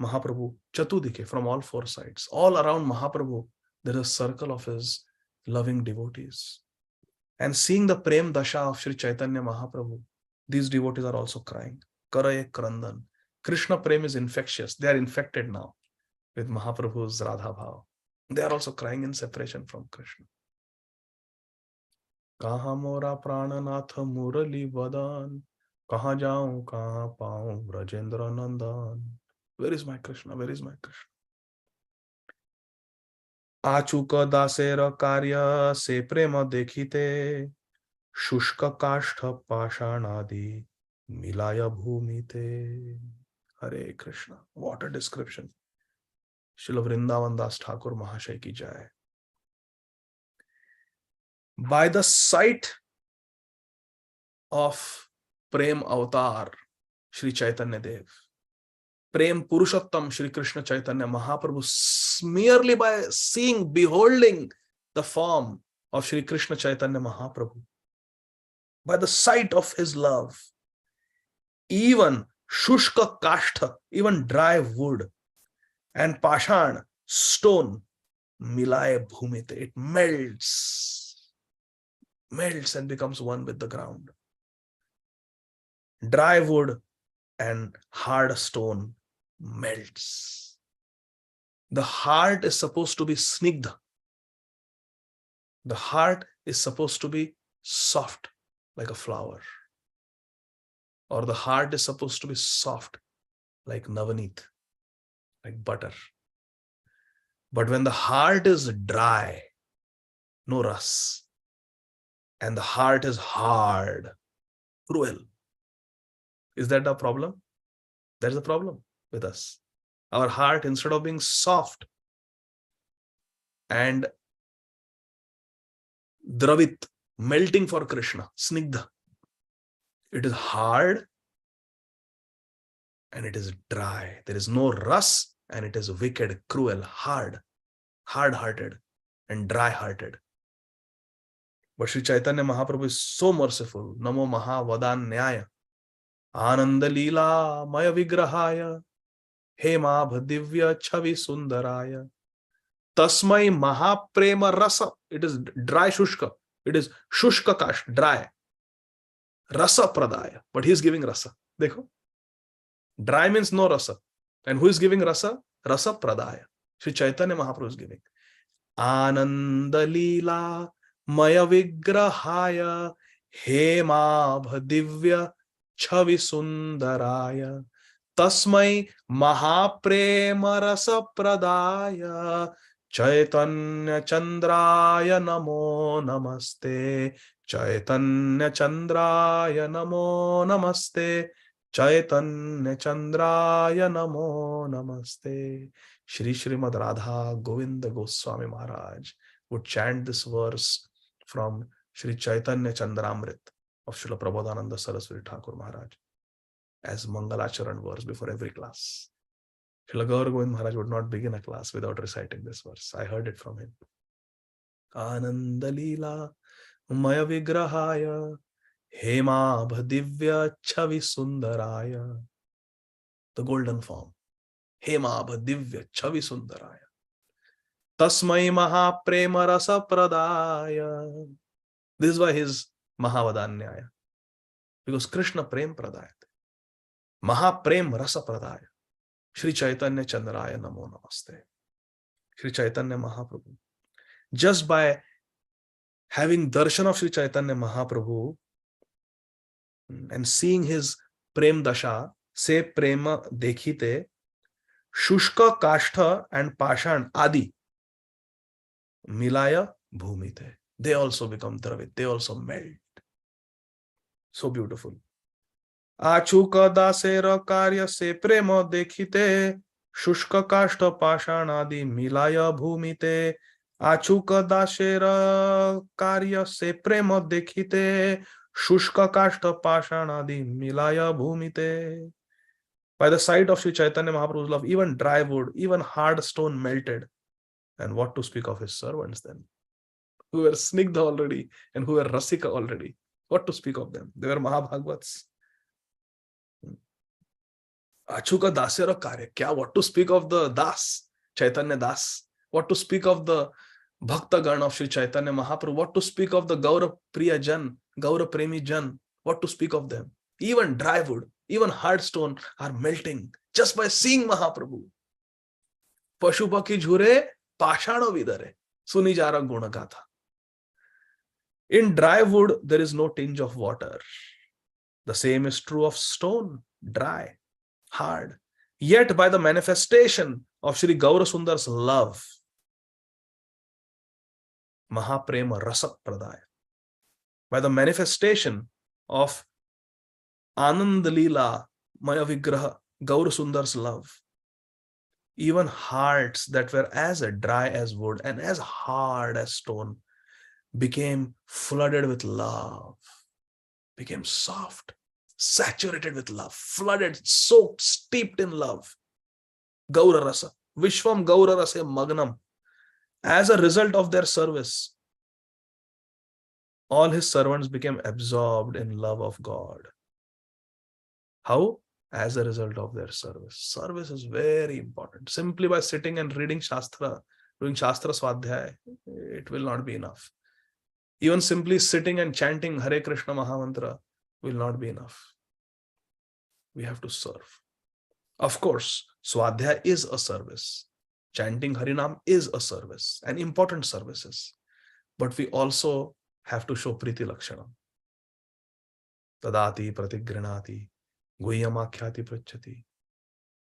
Mahaprabhu Chatudike from all four sides. All around Mahaprabhu there is a circle of his loving devotees. And seeing the Prem Dasha of Sri Chaitanya Mahaprabhu, these devotees are also crying. Karaye Krandan. Krishna Prem is infectious. They are infected now with Mahaprabhu's Radha Bhav. They are also crying in separation from Krishna. Kaha mora prananath murali vadan, kaha jaun, kaha paun, Rajendra Nandan. Where is my Krishna? Where is my Krishna? Achyok दासेर कार्य से प्रेम देखिते शुष्क काष्ठ पाषाणादि मिलाय भूमिते. Hare Krishna. What a description. Srila Vrindavan Das Thakur Mahashay ki jai. By the sight of Prem Avatar, Sri Chaitanya Dev, Prem Purushottam Sri Krishna Chaitanya Mahaprabhu, merely by seeing, beholding the form of Sri Krishna Chaitanya Mahaprabhu, by the sight of his love, even Shushka Kashtha, even dry wood, and Pashan, stone, Milaye Bhumite, it melts and becomes one with the ground. Dry wood and hard stone melts. The heart is supposed to be snigdha. The heart is supposed to be soft like a flower. Or the heart is supposed to be soft like navanit, like butter. But when the heart is dry, no ras, and the heart is hard, cruel, is that a problem? That is a problem with us. Our heart, instead of being soft and dravit, melting for Krishna, snigdha, it is hard and it is dry. There is no ras and it is wicked, cruel, hard-hearted and dry-hearted. But Sri Chaitanya Mahaprabhu is so merciful. Namo Mahavadanyaya Ananda Leela Maya Vigrahaya Hema Bhadivya Chavi Sundaraya Tasmai Mahaprema Rasa. It is dry Shushka. It is Shushka Kash, dry. Rasa Pradaya. But he is giving Rasa. Dekho. Dry means no Rasa. And who is giving Rasa? Rasa Pradaya. Sri Chaitanya Mahaprabhu is giving. Ananda Leela Maya Vigrahaya Hema Bhadivya Chavi Sundaraya Tasmai Mahaprema Rasa Pradaya Chaitanya Chandraya Namo Namaste Chaitanya Chandraya Namo Namaste Chaitanya Chandraya Namo Namaste. Shri Srimad Radha Govinda Goswami Maharaj would chant this verse from Shri Chaitanya Chandramrit of Srila Prabodhananda Saraswati Thakur Maharaj as Mangalacharan verse before every class. Srila Gaur Govind Maharaj would not begin a class without reciting this verse. I heard it from him. Ananda Leela Maya Vigrahaya Hema Bhadivya Chavi Sundaraya. The golden form. Hema Bhadivya Chavi Sundaraya. Tasmai Mahaprema Rasa Pradaya. This is why his Mahavadanyaya. Because Krishna Prem Pradayate. Mahaprem Rasa Pradaya. Shri Chaitanya Chandraya Namo Namaste. Shri Chaitanya Mahaprabhu. Just by having darshan of Shri Chaitanya Mahaprabhu and seeing his Prem Dasha, se prema dekhite, Shushka Kashtha and Pashan Adi Milaya Bhumite. They also become Dravit. They also melt. So beautiful. Achuka dasera karya se prema dekhite, Shushka Kashta Pashanadi Milaya Bhumite. Achuka dasera karya se prema dekhite, Shushka Kashta Pashanadi Milaya Bhumite. By the sight of Sri Chaitanya Mahaprabhu's love, even dry wood, even hard stone melted. And what to speak of his servants then, who were snigdha already and who were rasika already. What to speak of them? They were Mahabhagavats. Achuka Dasyara Karya. Kya, what to speak of the Das, Chaitanya Das? What to speak of the Bhakta Gan of Sri Chaitanya Mahaprabhu? What to speak of the Gaura Priya Jan, Gaura Premi Jan? What to speak of them? Even dry wood, even hard stone are melting just by seeing Mahaprabhu. Pashupaki jhure, pashano vidare, suni jara guna gatha. In dry wood, there is no tinge of water. The same is true of stone, dry, hard. Yet by the manifestation of Shri Gaura Sundar's love, Mahaprema Rasa Pradaya, by the manifestation of Anand Leela, Maya Vigraha, Gaura Sundar's love, even hearts that were as dry as wood and as hard as stone became flooded with love, became soft, saturated with love, flooded, soaked, steeped in love. Gaura Rasa, Vishwam Gaura Rasa Magnam. As a result of their service, all his servants became absorbed in love of God. How? As a result of their service. Service is very important. Simply by sitting and reading Shastra, doing Shastra Swadhyay, it will not be enough. Even simply sitting and chanting Hare Krishna Mahamantra will not be enough. We have to serve. Of course, Swadhyay is a service. Chanting Harinam is a service, an important services. But we also have to show Priti Lakshanam. Tadati pratigranati, guhyamakhyati prachati,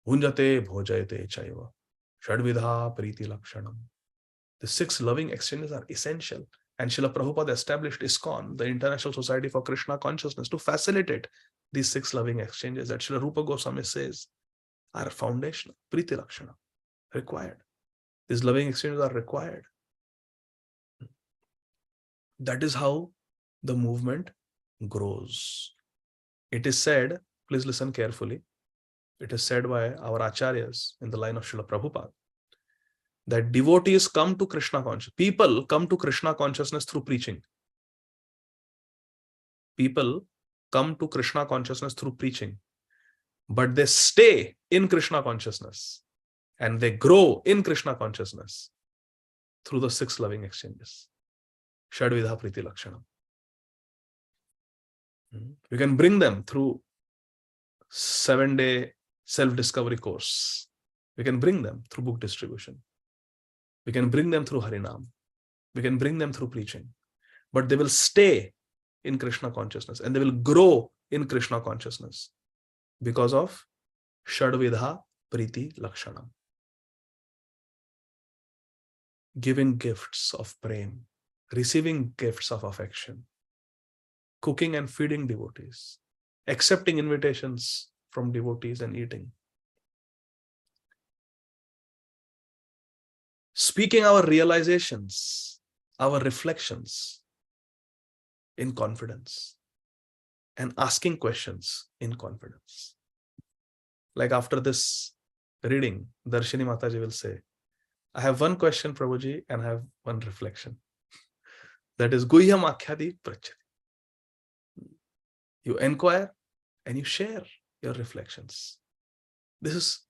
hunjate bhojayate chaiva, shadvidha Priti Lakshanam. The 6 loving exchanges are essential. And Srila Prabhupada established ISKCON, the International Society for Krishna Consciousness, to facilitate these 6 loving exchanges that Srila Rupa Goswami says are foundational. Priti Lakshana, required. These loving exchanges are required. That is how the movement grows. It is said, please listen carefully, it is said by our acharyas in the line of Srila Prabhupada, that devotees come to Krishna consciousness. People come to Krishna consciousness through preaching. People come to Krishna consciousness through preaching, but they stay in Krishna consciousness and they grow in Krishna consciousness through the 6 loving exchanges. Shadvidha Priti Lakshanam. We can bring them through 7-day self-discovery course. We can bring them through book distribution. We can bring them through Harinam. We can bring them through preaching. But they will stay in Krishna consciousness and they will grow in Krishna consciousness because of Shadvidha Priti Lakshanam. Giving gifts of prem, receiving gifts of affection, cooking and feeding devotees, accepting invitations from devotees and eating. Speaking our realizations, our reflections in confidence and asking questions in confidence. Like after this reading, Darshini Mataji will say, I have one question, Prabhuji, and I have one reflection. That is Guhyam Akhyadi Prachati. You inquire and you share your reflections. This is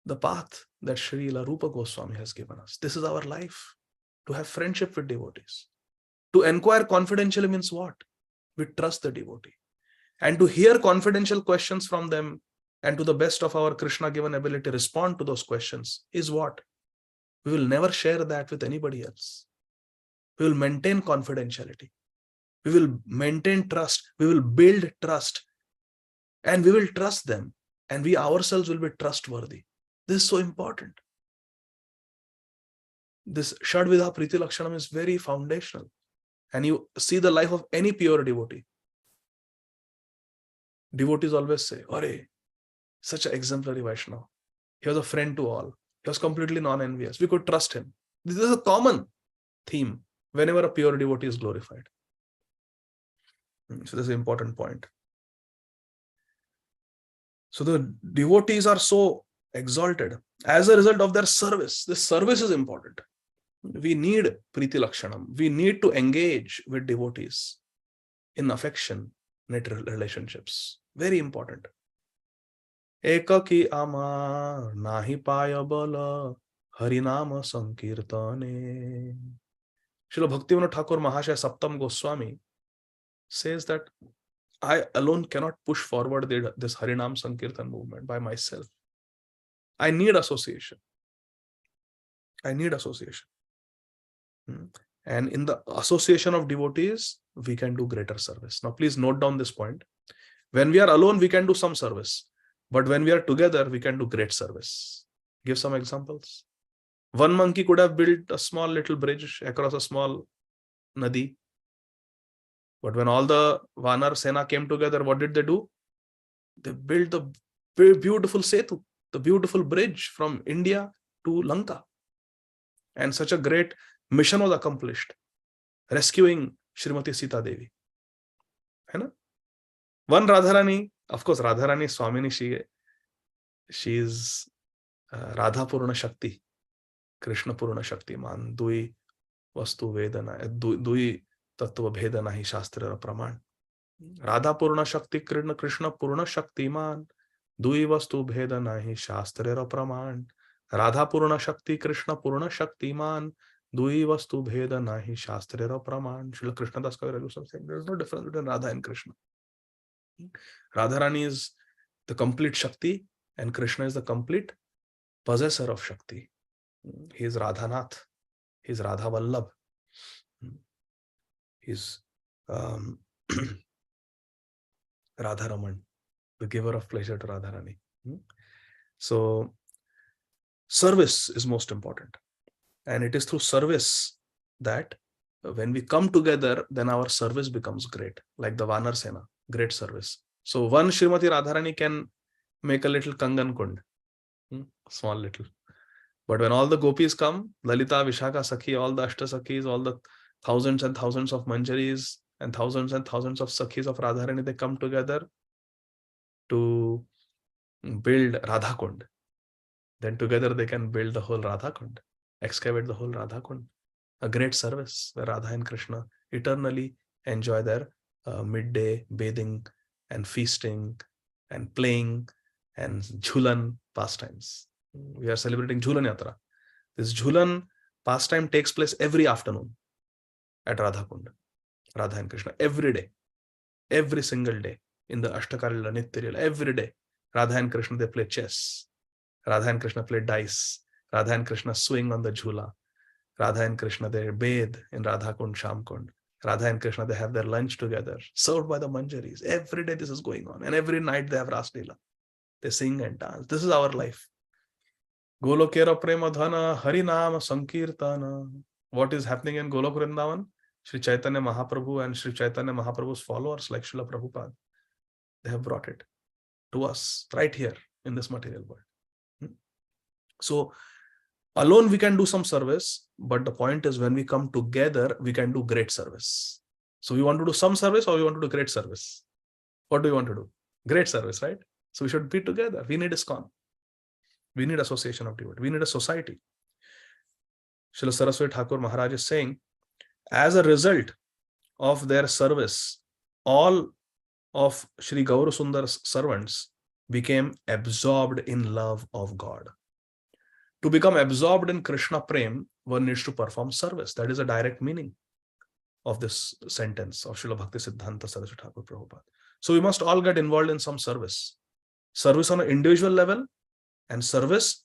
the path that Srila Rupa Goswami has given us. This is our life, to have friendship with devotees. To inquire confidentially means what? We trust the devotee. And to hear confidential questions from them and to the best of our Krishna given ability respond to those questions is what? We will never share that with anybody else. We will maintain confidentiality. We will maintain trust. We will build trust. And we will trust them. And we ourselves will be trustworthy. This is so important. This Shadvidha Priti Lakshanam is very foundational. And you see the life of any pure devotee. Devotees always say, Are, such an exemplary Vaishnava. He was a friend to all. He was completely non-envious. We could trust him. This is a common theme whenever a pure devotee is glorified. So this is an important point. So the devotees are so exalted as a result of their service. This service is important. We need Priti Lakshanam. We need to engage with devotees in affection, net relationships. Very important. Ekaki ama nahi paya bala harinama sankirtane. Srila Bhaktivinoda Thakur Mahashaya Saptam Goswami says that I alone cannot push forward this Harinam Sankirtan movement by myself. I need association. I need association. And in the association of devotees, we can do greater service. Now, please note down this point. When we are alone, we can do some service. But when we are together, we can do great service. Give some examples. One monkey could have built a small little bridge across a small nadi. But when all the Vanar Sena came together, what did they do? They built the beautiful Setu, the beautiful bridge from India to Lanka. And such a great mission was accomplished, rescuing Srimati Sita Devi. One Radharani, of course, Radharani Swamini, she is Radha Purna Shakti, Krishna Purna Shakti Man, Dui Vastu Vedana, Dui Tattva Bhedana hi Shastra Praman. Radha Purna Shakti, Krishna Purna Shakti Man, Dui Vastu Bhedana hi Shastra Praman. Radha Purna Shakti, Krishna Purna Shakti Man, Dui Vastu Bhedana hi Shastra Praman. Srila Krishna Das Kaviraj saying there is no difference between Radha and Krishna. Radharani is the complete Shakti and Krishna is the complete possessor of Shakti. He is Radhanath. He is Radha Vallabh. He is Radharaman, the giver of pleasure to Radharani. So, service is most important. And it is through service that when we come together, then our service becomes great. Like the Vanar Sena, great service. So one Srimati Radharani can make a little Kangan Kund, small little. But when all the gopis come, Lalita, Vishaka, Sakhi, all the Ashta Sakhis, all the thousands and thousands of Manjaris and thousands of Sakhis of Radharani, they come together to build Radha Kund. Then together they can build the whole Radha Kund, excavate the whole Radha Kund. A great service where Radha and Krishna eternally enjoy their midday bathing and feasting and playing and Jhulan pastimes. We are celebrating Jhulan Yatra. This Jhulan pastime takes place every afternoon at Radha Kund, Radha and Krishna, every day, every single day in the Ashtakarila, Nityalila, every day. Radha and Krishna, they play chess. Radha and Krishna play dice. Radha and Krishna swing on the Jhula. Radha and Krishna, they bathe in Radha Kund, Sham Kund. Radha and Krishna, they have their lunch together, served by the Manjaris. Every day this is going on. And every night they have Ras Leela. They sing and dance. This is our life. Golokera Prema Dhana, Harinama Sankirtana. What is happening in Golok Vrindavan? Sri Chaitanya Mahaprabhu and Sri Chaitanya Mahaprabhu's followers like Srila Prabhupada, they have brought it to us right here in this material world. So, alone we can do some service, but the point is when we come together, we can do great service. So we want to do some service or we want to do great service? What do you want to do? Great service, right? So we should be together. We need ISKCON. We need association of devotees. We need a society. Srila Saraswati Thakur Maharaj is saying, as a result of their service, all of Sri Gaura Sundar's servants became absorbed in love of God. To become absorbed in Krishna Prem, one needs to perform service. That is a direct meaning of this sentence of Srila Bhakti Siddhanta Saraswati Thakur Prabhupada. So we must all get involved in some service. Service on an individual level and service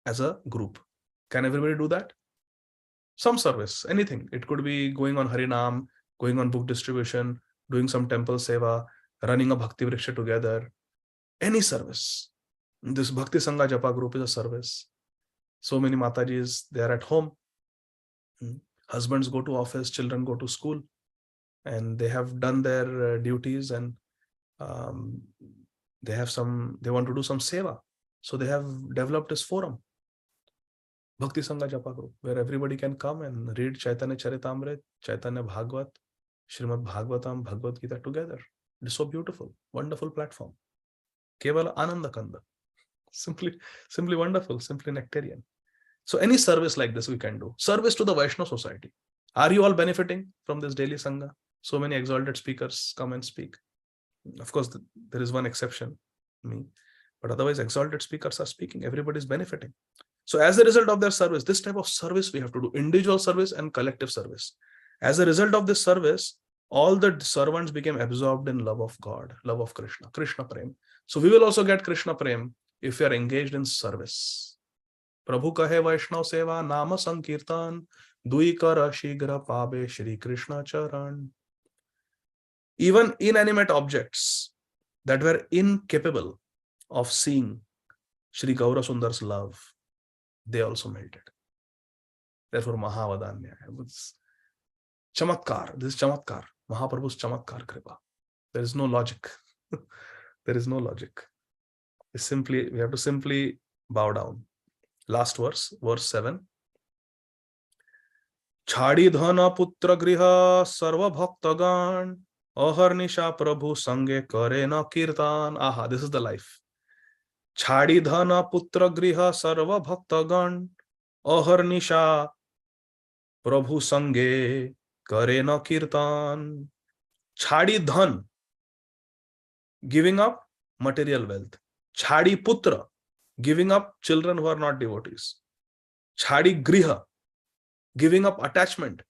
as a group. Can everybody do that? Some service, anything. It could be going on Harinam, going on book distribution, doing some temple seva, running a Bhakti Vriksha together. Any service. This Bhakti Sangha Japa group is a service. So many Matajis, they are at home. Husbands go to office, children go to school, and they have done their duties and they want to do some seva. So they have developed this forum, Bhakti Sangha Japa group, where everybody can come and read Chaitanya Charitamrit, Chaitanya Bhagavat, Srimad Bhagavatam, Bhagavad Gita together. It's so beautiful, wonderful platform. Kevala Ananda Kanda. Simply wonderful, simply nectarian. So any service like this we can do. Service to the Vaishnava society. Are you all benefiting from this daily Sangha? So many exalted speakers come and speak. Of course, there is one exception, me. But otherwise, exalted speakers are speaking. Everybody is benefiting. So as a result of their service, this type of service we have to do, individual service and collective service. As a result of this service, all the servants became absorbed in love of God, love of Krishna, Krishna Prem. So we will also get Krishna Prem if we are engaged in service. Prabhu kahe Vaishnav seva nama sankirtan dui kara shigra pabe Shri Krishna charan. Even inanimate objects that were incapable of seeing Shri Gaura Sundar's love, they also melted. Therefore, Mahavadanya. Chamatkar. This is Chamatkar. Mahaprabhu's Chamatkar Kripa. There is no logic. There is no logic. We have to simply bow down. Last verse, verse 7. Chhadi dhana putra griha sarva bhaktagan aharnisha prabhu sange kare na kirtan. Aha, this is the life. Chhadi dhana putra griha sarva bhaktagan aharnisha prabhu sange kare na kirtan. Chhadi dhan, giving up material wealth. Chhadi putra, giving up children who are not devotees. Chhadi griha, giving up attachment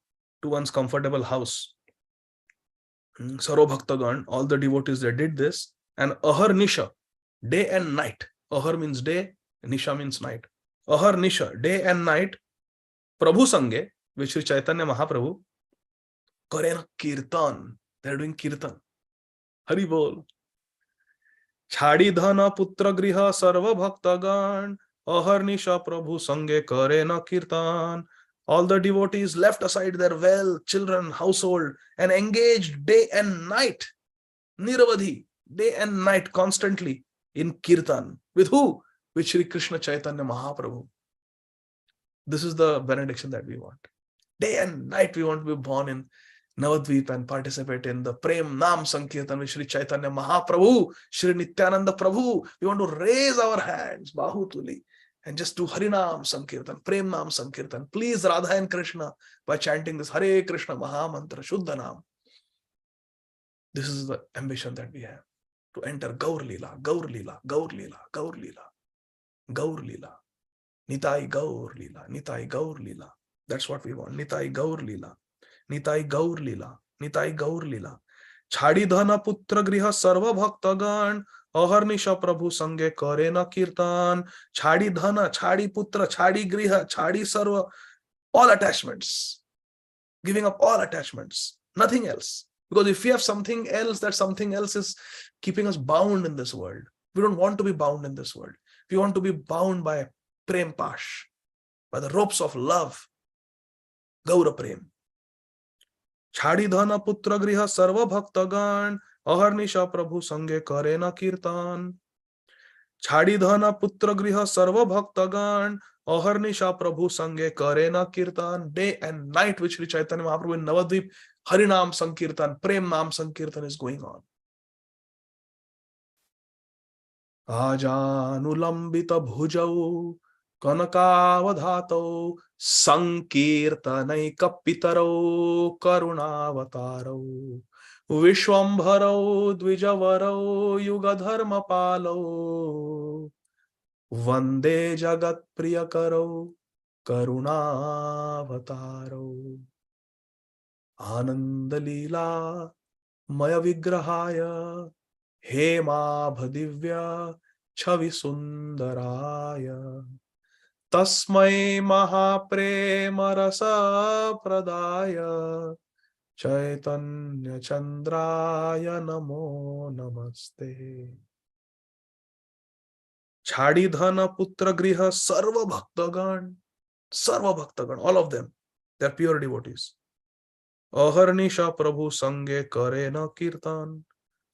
to one's comfortable house. Sarva bhaktagan, all the devotees, they did this. And ahar nisha, day and night. Ahar means day, nisha means night. Ahar nisha, day and night, Prabhu sange, which is Chaitanya Mahaprabhu, karena kirtan. They are doing kirtan. Hari bol. Chhadi dhana putra griha sarva bhaktagan aharnisha prabhu sange karena kirtan. All the devotees left aside their wealth, children, household, and engaged day and night, niravadhi, day and night, constantly in kirtan. With who? With Shri Krishna Chaitanya Mahaprabhu. This is the benediction that we want. Day and night we want to be born in Navadvip and participate in the Prem Nam Sankirtan with Shri Chaitanya Mahaprabhu, Shri Nityananda Prabhu. We want to raise our hands, Bahutuli, and just do Harinam Sankirtan, Prem Nam Sankirtan. Please Radha and Krishna by chanting this Hare Krishna Maha Mantra, Shuddha Nam. This is the ambition that we have, to enter Gaur Lila, Gaur Lila, Gaur Lila, Gaur Lila, Gaur Lila, Nitai Gaur Lila, Nitai Gaur Lila. That's what we want, Nitai Gaur Lila. Nitai Gaur Lila, Nitai Gaur Lila. Chhadi dhana putra griha sarva bhaktagan aharnisha prabhu sange kare na kirtan. Chhadi dhana, chhadi putra, chhadi griha, chhadi sarva, all attachments. Giving up all attachments, nothing else. Because if we have something else, that something else is keeping us bound in this world. We don't want to be bound in this world. We want to be bound by Prem Pash, by the ropes of love, Gaura Prem. Chhadi dhana putra griha sarva bhaktagan aharnisha prabhu sange karena kirtan. Chhadi dhana putra griha sarva bhaktagan aharnisha prabhu sange karena kirtan. Day and night which Shri Chaitanya Mahaprabhu in Navadvip, Harinam Sankirtan, Prem Nam Sankirtan is going on. Ajanulambita bhujau Kanakavadhato Sankirtanai Kapitaro Karunavatarau Vishwambharau Dvijavarau Yugadharma Palo Vande Jagat Priyakarau Karunavataro Anandalila Maya Vigrahaya Hema Bhadivya Chavi Sundaraya Tasmai Mahaprema Rasa Pradaya Chaitanya Chandraya Namo Namaste. Chhadi dhana putra griha sarva bhaktagan, all of them, they are pure devotees. Aharnisha Prabhu sange karena kirtan.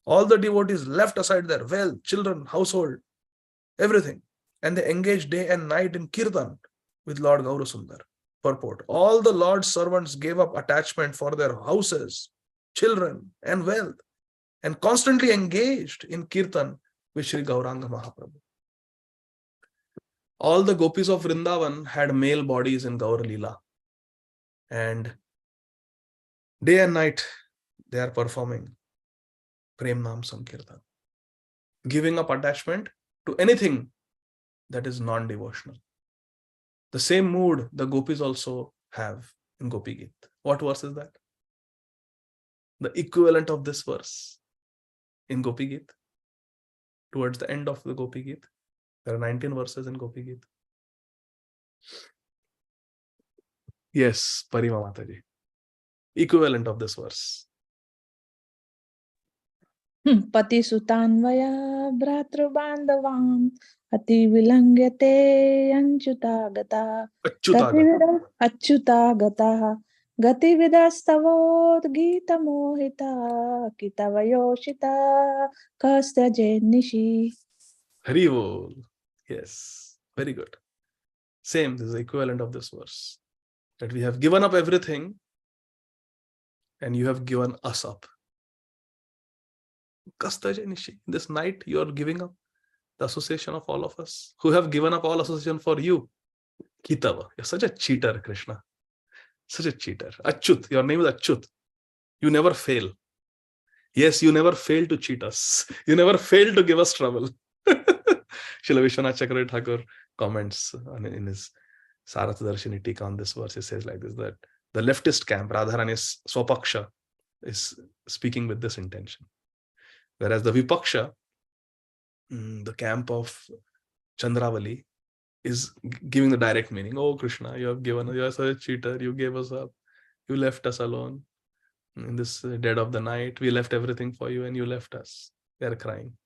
All the devotees left aside their wealth, children, household, everything, and they engaged day and night in kirtan with Lord Gaura Sundar. Purport: all the Lord's servants gave up attachment for their houses, children, and wealth, and constantly engaged in kirtan with Shri Gauranga Mahaprabhu. All the gopis of Vrindavan had male bodies in Gaur Leela. And day and night, they are performing Prem Nam Sankirtan, giving up attachment to anything that is non-devotional. The same mood the gopis also have in Gopi Geet. What verse is that? The equivalent of this verse in Gopi Geet. Towards the end of the Gopi Geet, there are 19 verses in Gopi Geet. Yes, Parima Mataji. Equivalent of this verse. पति सुतान्वया भ्रातृबान्धवान् अति विलङ्घ्यते अञ्च्युता गता अच्युता गताः गतिविदस्तवोद्गीतमोहिता कितवयोषिता कस्तजेन्निशि. Hari Bol. Yes, very good. Same, this is the equivalent of this verse. That we have given up everything and you have given us up. Kastajanishi. This night you are giving up the association of all of us who have given up all association for you. Kitava. You're such a cheater, Krishna. Such a cheater. Achyut. Your name is Achyut. You never fail. Yes, you never fail to cheat us. You never fail to give us trouble. Srila Vishwanath Chakravarti Thakur comments in his Sarath Darshini Tika on this verse. He says like this, that the leftist camp, Radharani's Swapaksha, is speaking with this intention. Whereas the Vipaksha, the camp of Chandravali, is giving the direct meaning. Oh, Krishna, you are such a cheater. You gave us up. You left us alone. In this dead of the night, we left everything for you and you left us. They are crying.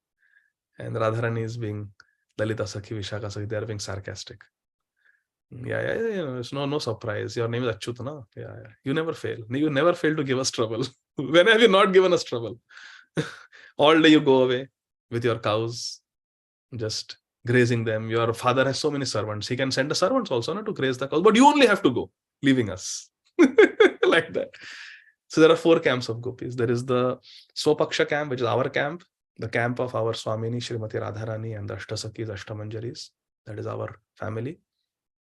And Radharani is being Lalita Sakhi, Vishaka Sakhi, they are being sarcastic. Yeah, it's no surprise. Your name is Achyut, na? Yeah. You never fail. You never fail to give us trouble. When have you not given us trouble? All day you go away with your cows, just grazing them. Your father has so many servants. He can send the servants also to graze the cows, but you only have to go, leaving us. Like that. So there are 4 camps of gopis. There is the Swapaksha camp, which is our camp, the camp of our Swamini, Srimati Radharani, and the Ashtasakis, Ashtamanjaris. That is our family.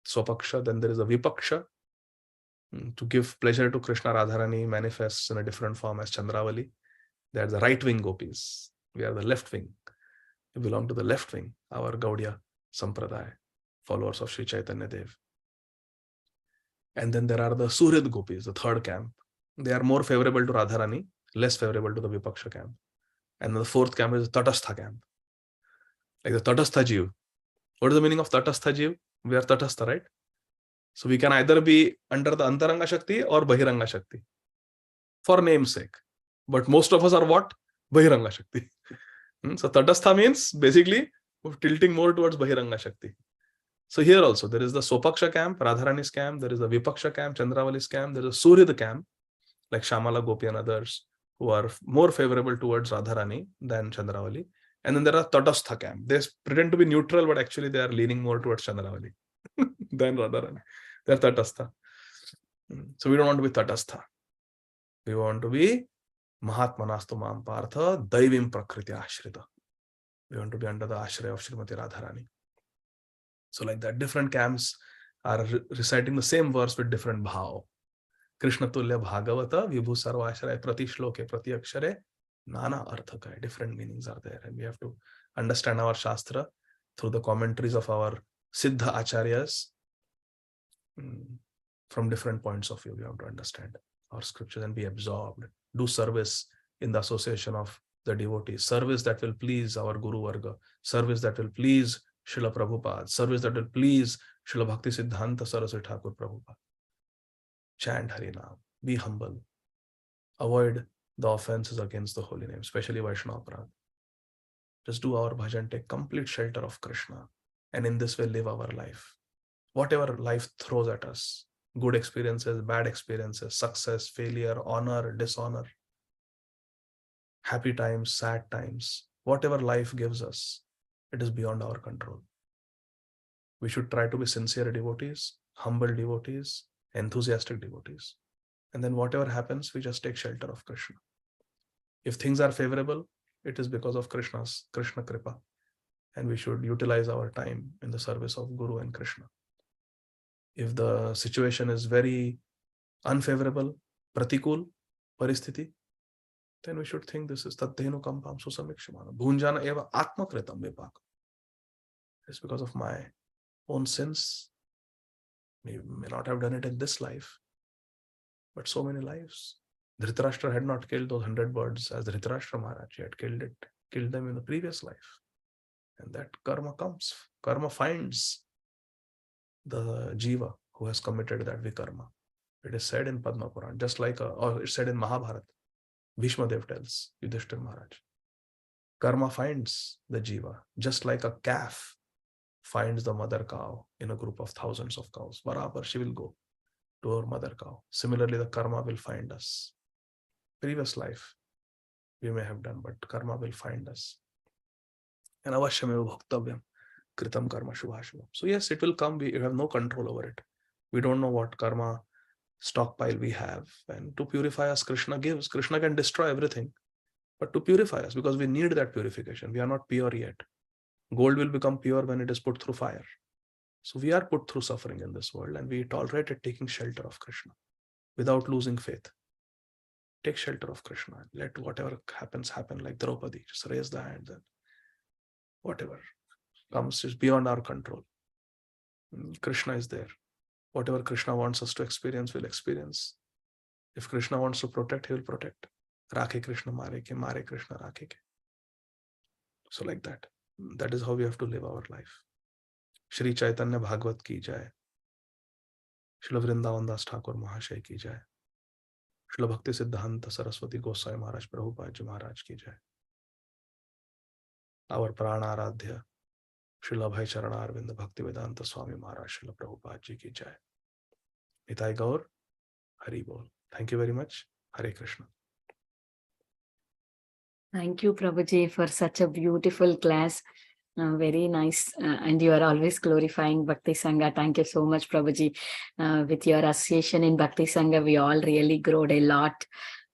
Swapaksha. Then there is a Vipaksha, to give pleasure to Krishna. Radharani manifests in a different form as Chandravali. They are the right wing gopis. We are the left wing. We belong to the left wing, our Gaudiya Sampradaya, followers of Sri Chaitanya Dev. And then there are the Suhrid gopis, the third camp. They are more favorable to Radharani, less favorable to the Vipaksha camp. And then the 4th camp is the Tatastha camp. Like the Tatastha Jiv. What is the meaning of Tatastha Jiv? We are Tatastha, right? So we can either be under the Antaranga Shakti or Bahiranga Shakti. For name's sake. But most of us are what? Bahiranga Shakti. So Tatastha means basically tilting more towards Bahiranga Shakti. So here also there is the Swapaksha camp, Radharani's camp, there is the Vipaksha camp, Chandravali's camp, there is a Suhrid camp, like Shamala Gopi and others, who are more favorable towards Radharani than Chandravali. And then there are Tatastha camp. They pretend to be neutral, but actually they are leaning more towards Chandravali than Radharani. They are Tatastha. So we don't want to be Tatastha. We want to be Mahatmanastu Mam Partha Daivim Prakriti Ashrita. We want to be under the Ashraya of Srimati Radharani. So like that, different camps are reciting the same verse with different bhav. Krishna Tulya Bhagavata Vibhu Sarva Ashraya Prati Shloke Prati Akshare Nana Arthaka. Different meanings are there, and we have to understand our Shastra through the commentaries of our Siddha Acharyas. From different points of view, we have to understand our scriptures and be absorbed. Do service in the association of the devotees. Service that will please our Guru Varga. Service that will please Srila Prabhupada. Service that will please Srila Bhakti Siddhanta Saraswati Thakur Prabhupada. Chant Harinam. Be humble. Avoid the offenses against the holy name, especially Vaishnava Aparadha. Just do our bhajan, take complete shelter of Krishna, and in this way live our life. Whatever life throws at us, good experiences, bad experiences, success, failure, honor, dishonor, happy times, sad times, whatever life gives us, it is beyond our control. We should try to be sincere devotees, humble devotees, enthusiastic devotees. And then whatever happens, we just take shelter of Krishna. If things are favorable, it is because of Krishna Kripa. and we should utilize our time in the service of Guru and Krishna. If the situation is very unfavorable, pratikul, paristhiti, then we should think this is taddhenu kampam susamikshamana. Bhunjana eva atmakritam vipaka. It's because of my own sins. We may not have done it in this life, but so many lives. Dhritarashtra had not killed those 100 birds as Dhritarashtra Maharaj. He had killed them in the previous life. And that karma comes. Karma finds the jiva who has committed that vikarma. It is said in Padma Puran, just like, or it's said in Mahabharata. Bhishma Dev tells Yudhishthira Maharaj. Karma finds the jiva, just like a calf finds the mother cow in a group of thousands of cows. Barabar, she will go to her mother cow. Similarly, the karma will find us. Previous life we may have done, but karma will find us. And avashyameva bhoktavyam kritam karma shubhashubham. So yes, it will come. We have no control over it. We don't know what karma stockpile we have. And to purify us, Krishna gives. Krishna can destroy everything, but to purify us, because we need that purification. We are not pure yet. Gold will become pure when it is put through fire. So we are put through suffering in this world, and we tolerate it, taking shelter of Krishna without losing faith. Take shelter of Krishna. Let whatever happens happen, like Draupadi. Just raise the hand, and whatever comes is beyond our control. Krishna is there. Whatever Krishna wants us to experience, we'll experience. If Krishna wants to protect, he will protect. Rakhe Krishna mare Krishna rakhe ke. So like that. That is how we have to live our life. Shri Caitanya Bhagavat ki jai. Srila Vrindavan Das Thakur Mahashay ki jai. Srila Bhakti Siddhanta Saraswati Goswami Maharaj Prabhupada Ji Maharaj ki jai. Our Prana Aradhya Srila Bhai Charana Arvinda Bhakti Vedanta Swami Maharaj Srila Prabhupada Ji ki jai. Nitai Gaur, Hari Bol. Thank you very much. Hare Krishna. Thank you, Prabhuji, for such a beautiful class. Very nice. And you are always glorifying Bhakti Sangha. Thank you so much, Prabhuji. With your association in Bhakti Sangha, we all really growed a lot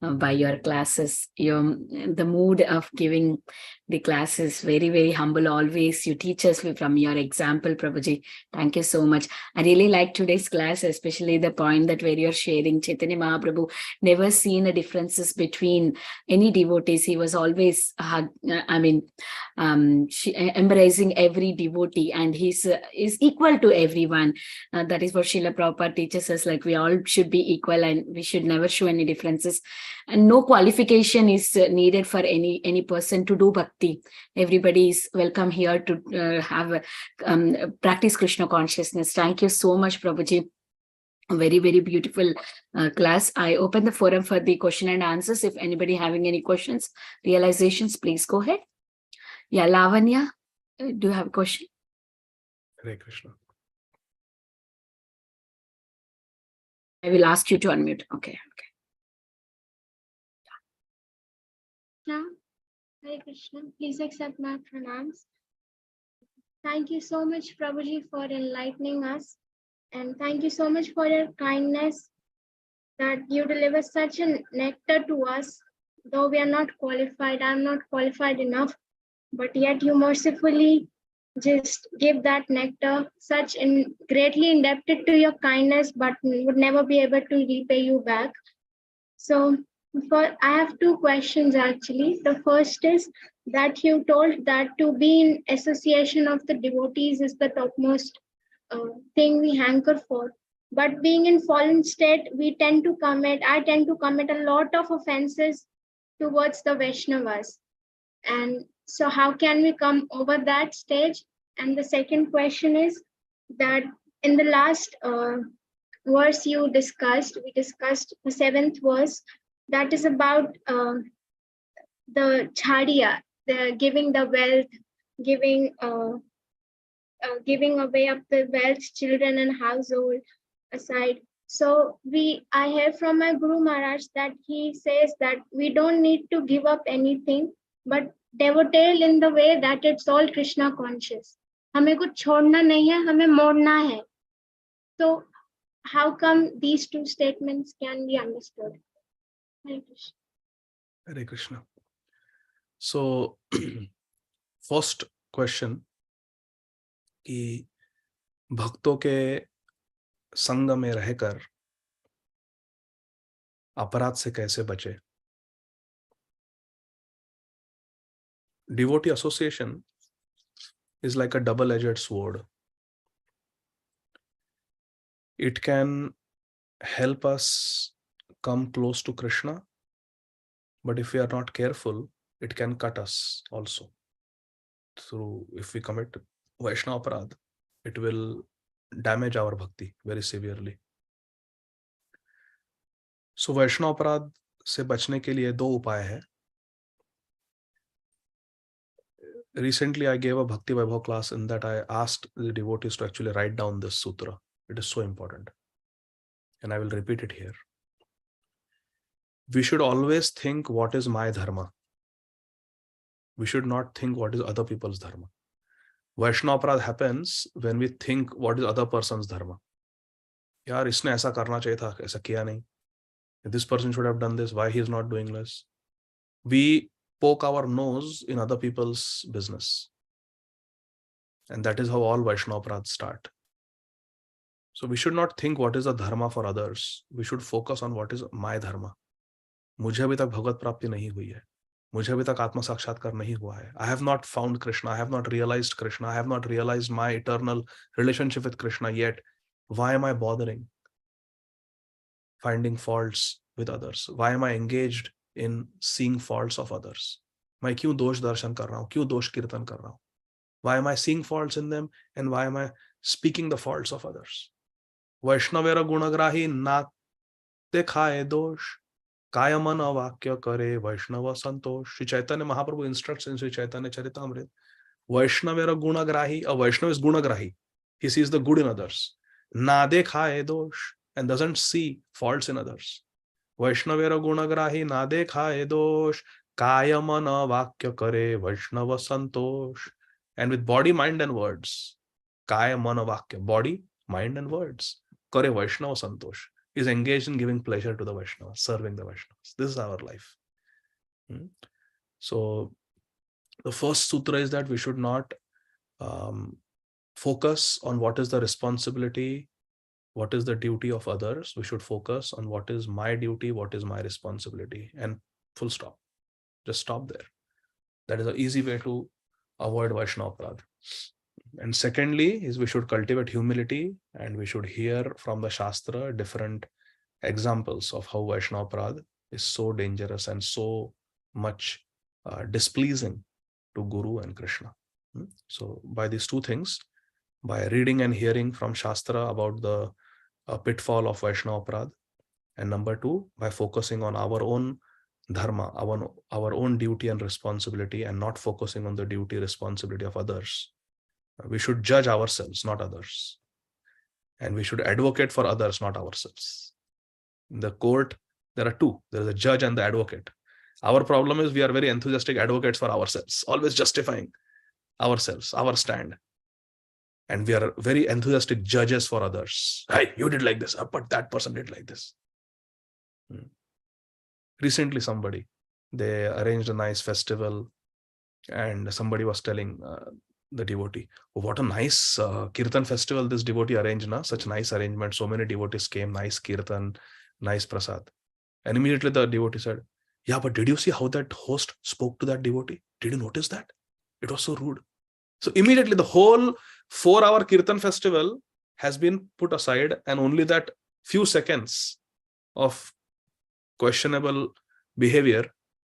by your classes. The mood of giving the class is very, very humble. Always you teach us from your example, Prabhuji. Thank you so much. I really like today's class, especially the point that where you're sharing Chaitanya Mahaprabhu never seen the differences between any devotees. He was always, embracing every devotee, and he's is equal to everyone. That is what Srila Prabhupada teaches us, like we all should be equal and we should never show any differences. And no qualification is needed for any person to do bhakti. Everybody is welcome here to have practice Krishna consciousness. Thank you so much, Prabhuji. A very, very beautiful class. I open the forum for the question and answers. If anybody having any questions, realizations, please go ahead. Yeah, Lavanya, do you have a question? Hare Krishna. I will ask you to unmute. Okay. Krishna, Hare Krishna, please accept my pranams. Thank you so much, Prabhuji, for enlightening us. And thank you so much for your kindness that you deliver such a nectar to us. Though we are not qualified, I'm not qualified enough, but yet you mercifully just give that nectar, such greatly indebted to your kindness, but would never be able to repay you back. So I have two questions actually. The first is that you told that to be in association of the devotees is the topmost thing we hanker for. But being in fallen state, I tend to commit a lot of offenses towards the Vaishnavas. And so how can we come over that stage? And the second question is that in the last verse we discussed the seventh verse, that is about the chadiya, the giving the wealth, giving away of the wealth, children and household aside. So I hear from my Guru Maharaj that he says that we don't need to give up anything, but devote in the way that it's all Krishna conscious. हमें कुछ छोड़ना नहीं है, हमें मोड़ना है. So how come these two statements can be understood? Hare Krishna. Hare Krishna. So, first question कि भक्तों के संग में रहकर अपराध से कैसे बचे. Devotee association is like a double-edged sword. It can help us come close to Krishna, but if we are not careful, it can cut us also. Through, if we commit Vaishnava aparadh, it will damage our bhakti very severely. So Vaishnava aparadh से बचने के लिए दो उपाय है. Recently, I gave a Bhakti Vaibhav class in that I asked the devotees to actually write down this sutra. It is so important. And I will repeat it here. We should always think what is my dharma. We should not think what is other people's dharma. Vaishnava aparadh happens when we think what is other person's dharma. यार इसने ऐसा करना चाहिए था, ऐसा किया नहीं. This person should have done this. Why he is not doing this? We poke our nose in other people's business. And that is how all Vaishnava aparadhs start. So we should not think what is the dharma for others. We should focus on what is my dharma. मुझे अभी तक भगवत प्राप्ति नहीं हुई है. मुझे अभी तक आत्म साक्षात्कार नहीं हुआ है. I have not found Krishna. I have not realized Krishna. I have not realized my eternal relationship with Krishna yet. Why am I bothering finding faults with others? Why am I engaged in seeing faults of others? मैं क्यों दोष दर्शन कर रहा हूँ? क्यों दोष कीर्तन कर रहा हूँ? Why am I seeing faults in them and why am I speaking the faults of others? वैष्णवेर गुणग्राही ना दिखाए दोष, काय मन वाक्य करे वैष्णव संतोष. Sri Chaitanya Mahaprabhu instructs in Sri Chaitanya Charitamrita. Vaishnavera gunagrahi. A Vaishnava is gunagrahi. He sees the good in others. Na dekhaye dosh, and doesn't see faults in others. Vaishnavera gunagrahi na dekhaye dosh, kaya mana vakya kare Vaishnava santosh. And with body, mind and words. Kaya mana vakya. Body, mind and words. Kare Vaishnava santosh. Is engaged in giving pleasure to the Vaishnavas, serving the Vaishnavas. This is our life. So the first sutra is that we should not focus on what is the responsibility, what is the duty of others. We should focus on what is my duty, what is my responsibility, and full stop. Just stop there. That is an easy way to avoid Vaishnava aparadh. And secondly is we should cultivate humility and we should hear from the Shastra different examples of how Vaishnava aparadh is so dangerous and so much displeasing to Guru and Krishna. So by these two things, by reading and hearing from Shastra about the pitfall of Vaishnava aparadh, and number two, by focusing on our own dharma, our own duty and responsibility, and not focusing on the duty responsibility of others. We should judge ourselves, not others. And we should advocate for others, not ourselves. In the court, there are two. There is a judge and the advocate. Our problem is we are very enthusiastic advocates for ourselves, always justifying ourselves, our stand. And we are very enthusiastic judges for others. Hey, you did like this, but that person did like this. Recently, they arranged a nice festival and somebody was telling the devotee, oh, what a nice kirtan festival this devotee arranged, na? Such nice arrangement. So many devotees came, nice kirtan, nice prasad. And immediately the devotee said, yeah, but did you see how that host spoke to that devotee? Did you notice that? It was so rude. So immediately the whole 4-hour kirtan festival has been put aside and only that few seconds of questionable behavior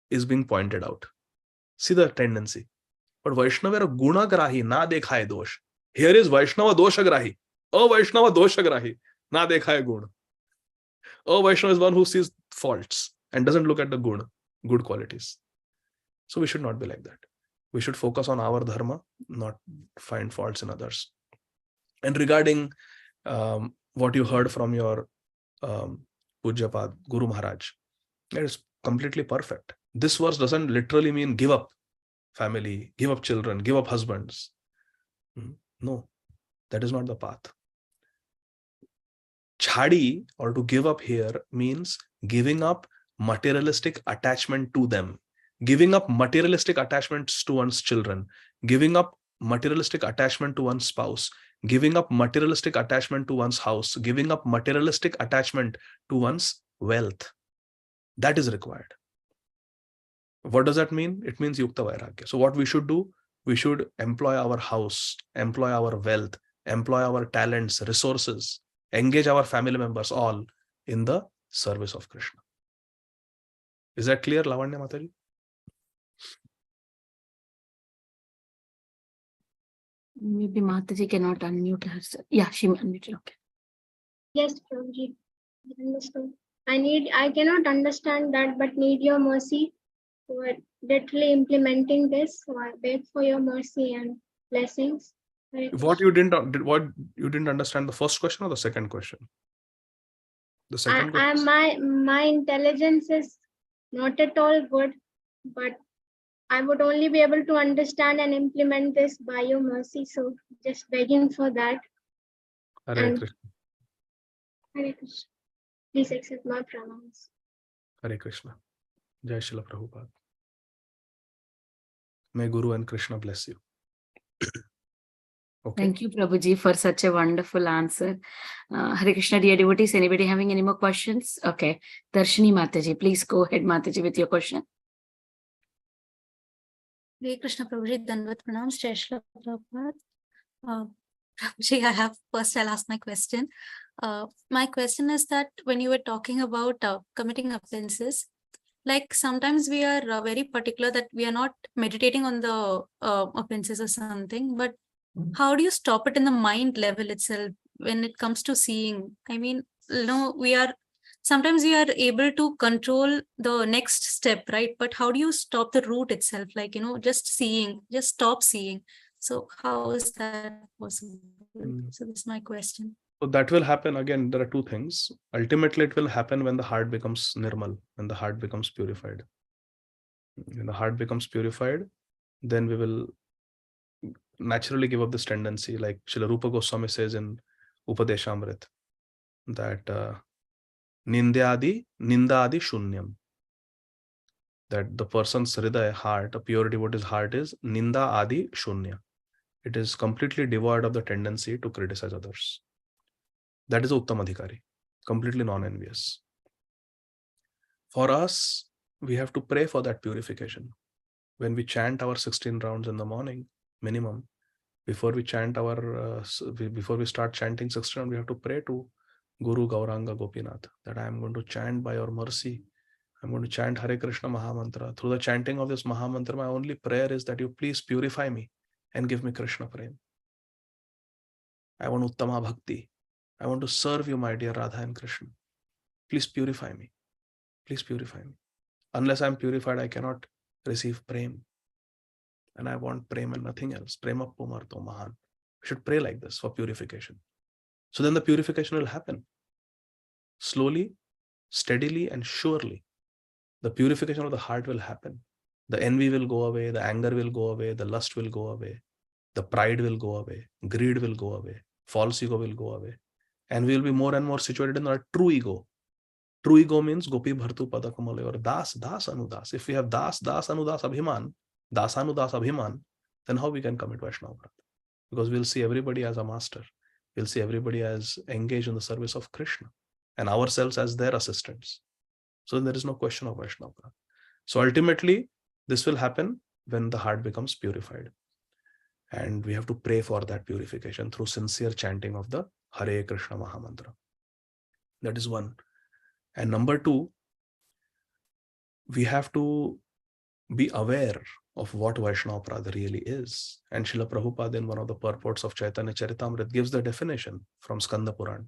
is being pointed out. See the tendency. But Vaishnava gunagrahi na dekhaye dosh. Here is Vaishnava doshagrahi. A Vaishnava doshagrahi na dekhaye guna. A Vaishnava is one who sees faults and doesn't look at the good qualities. So we should not be like that. We should focus on our dharma, not find faults in others. And regarding what you heard from your Pujyapad, Guru Maharaj, that is completely perfect. This verse doesn't literally mean give up family, give up children, give up husbands. No, that is not the path. Chhadi, or to give up here, means giving up materialistic attachment to them, giving up materialistic attachments to one's children, giving up materialistic attachment to one's spouse, giving up materialistic attachment to one's house, giving up materialistic attachment to one's wealth. That is required. What does that mean? It means Yukta Vairagya. So what we should do? We should employ our house, employ our wealth, employ our talents, resources, engage our family members all in the service of Krishna. Is that clear, Lavanya Mataji? Maybe Mataji cannot unmute herself. Yeah, she unmuted. Okay. Yes, Prabhuji. I understand. I cannot understand that, but need your mercy for literally implementing this. So I beg for your mercy and blessings. What you didn't understand, the first question or the second question? The second question. My intelligence is not at all good, but I would only be able to understand and implement this by your mercy. So just begging for that. Hare Krishna. Hare Krishna. Please accept my pranams. Hare Krishna. Jai Srila Prabhupada. May Guru and Krishna bless you. Okay. Thank you, Prabhuji, for such a wonderful answer. Hare Krishna, dear devotees, anybody having any more questions? Okay. Darshini Mataji, please go ahead, Mataji, with your question. Hare Krishna, Prabhuji, Dandavat Pranams, Jai Srila Prabhupada. Prabhuji, I'll ask my question. My question is that when you were talking about committing offenses, like sometimes we are very particular that we are not meditating on the offenses or something, but how do you stop it in the mind level itself when it comes to seeing? I mean, sometimes we are able to control the next step, right? But how do you stop the root itself? Like, just stop seeing. So how is that possible? So this is my question. So that will happen. Again, there are two things. Ultimately, it will happen when the heart becomes nirmal, when the heart becomes purified. When the heart becomes purified, then we will naturally give up this tendency, like Srila Rupa Goswami says in Upadeshamrit, that ninda adi shunyam. That the person's hridaya, heart, a pure devotee's heart is ninda adi shunya. It is completely devoid of the tendency to criticize others. That is Uttam Adhikari, completely non-envious. For us, we have to pray for that purification. When we chant our 16 rounds in the morning, minimum, before we start chanting 16 rounds, we have to pray to Guru Gauranga Gopinath that I am going to chant by your mercy. I'm going to chant Hare Krishna Mahamantra. Through the chanting of this Mahamantra, my only prayer is that you please purify me and give me Krishna Prem. I want Uttama Bhakti. I want to serve you, my dear Radha and Krishna. Please purify me. Please purify me. Unless I'm purified, I cannot receive Prem. And I want Prem and nothing else. Prema Pumarto Mahan. We should pray like this for purification. So then the purification will happen. Slowly, steadily, and surely. The purification of the heart will happen. The envy will go away. The anger will go away. The lust will go away. The pride will go away. Greed will go away. False ego will go away. And we will be more and more situated in our true ego. True ego means Gopi Bhartu Padakamale or Das Anudas. If we have Das Anudas Abhiman, Dasanudas Abhiman, then how we can commit Vaishnava Vrata? Because we'll see everybody as a master. We'll see everybody as engaged in the service of Krishna and ourselves as their assistants. So there is no question of Vaishnava Vrata. So ultimately, this will happen when the heart becomes purified. And we have to pray for that purification through sincere chanting of the Hare Krishna Mahamantra. That is one. And number two, we have to be aware of what Vaishnava Prada really is. And Srila Prabhupada, in one of the purports of Chaitanya Charitamrita, gives the definition from Skanda Puran,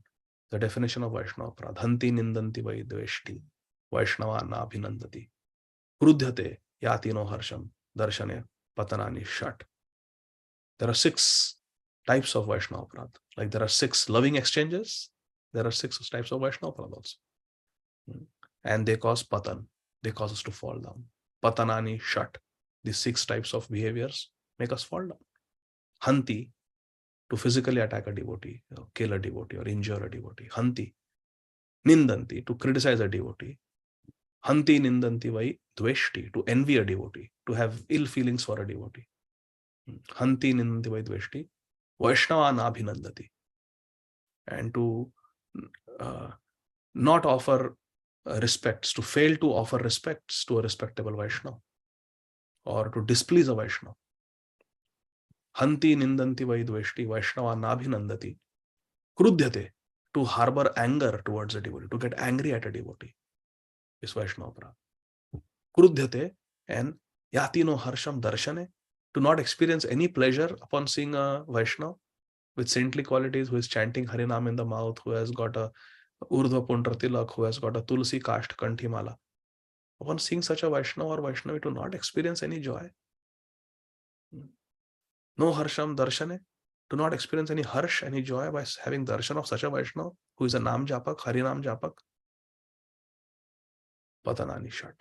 the definition of Vaishnava Prada. Hanti nindanti vai dveshti, Vaishnava nabhinandati, krudhyate yati no harsham, darshane patanani shat. There are 6 types of Vaishnava Prada. Like there are 6 loving exchanges, there are 6 types of Vaishnava Prada also. And they cause patan, they cause us to fall down. Patanani shat. These 6 types of behaviors make us fall down. Hanti, to physically attack a devotee, or kill a devotee, or injure a devotee. Hanti. Nindanti, to criticize a devotee. Hanti nindanti vai dveshti, to envy a devotee, to have ill feelings for a devotee. Hanti nindati vaidveshti, Vaishnava nabhinandati. And to not offer respects, to fail to offer respects to a respectable Vaishnava, or to displease a Vaishnava. Hanti nindanti vaidveshti, Vaishnava nabhinandati. Krudhyate, to harbor anger towards a devotee, to get angry at a devotee, is Vaishnava Aparadha. Krudhyate, and yati no harsham darshane, to not experience any pleasure upon seeing a Vaishnava with saintly qualities, who is chanting Harinam in the mouth, who has got a Urdhva Pundra Tilak, who has got a Tulsi Kasht Kanthi Mala. Upon seeing such a Vaishnava or Vaishnavi, to not experience any joy. No harsham darshane, to not experience any harsh, any joy by having darshan of such a Vaishnava, who is a Nam Japak, Harinam Japak. Patanani Shat.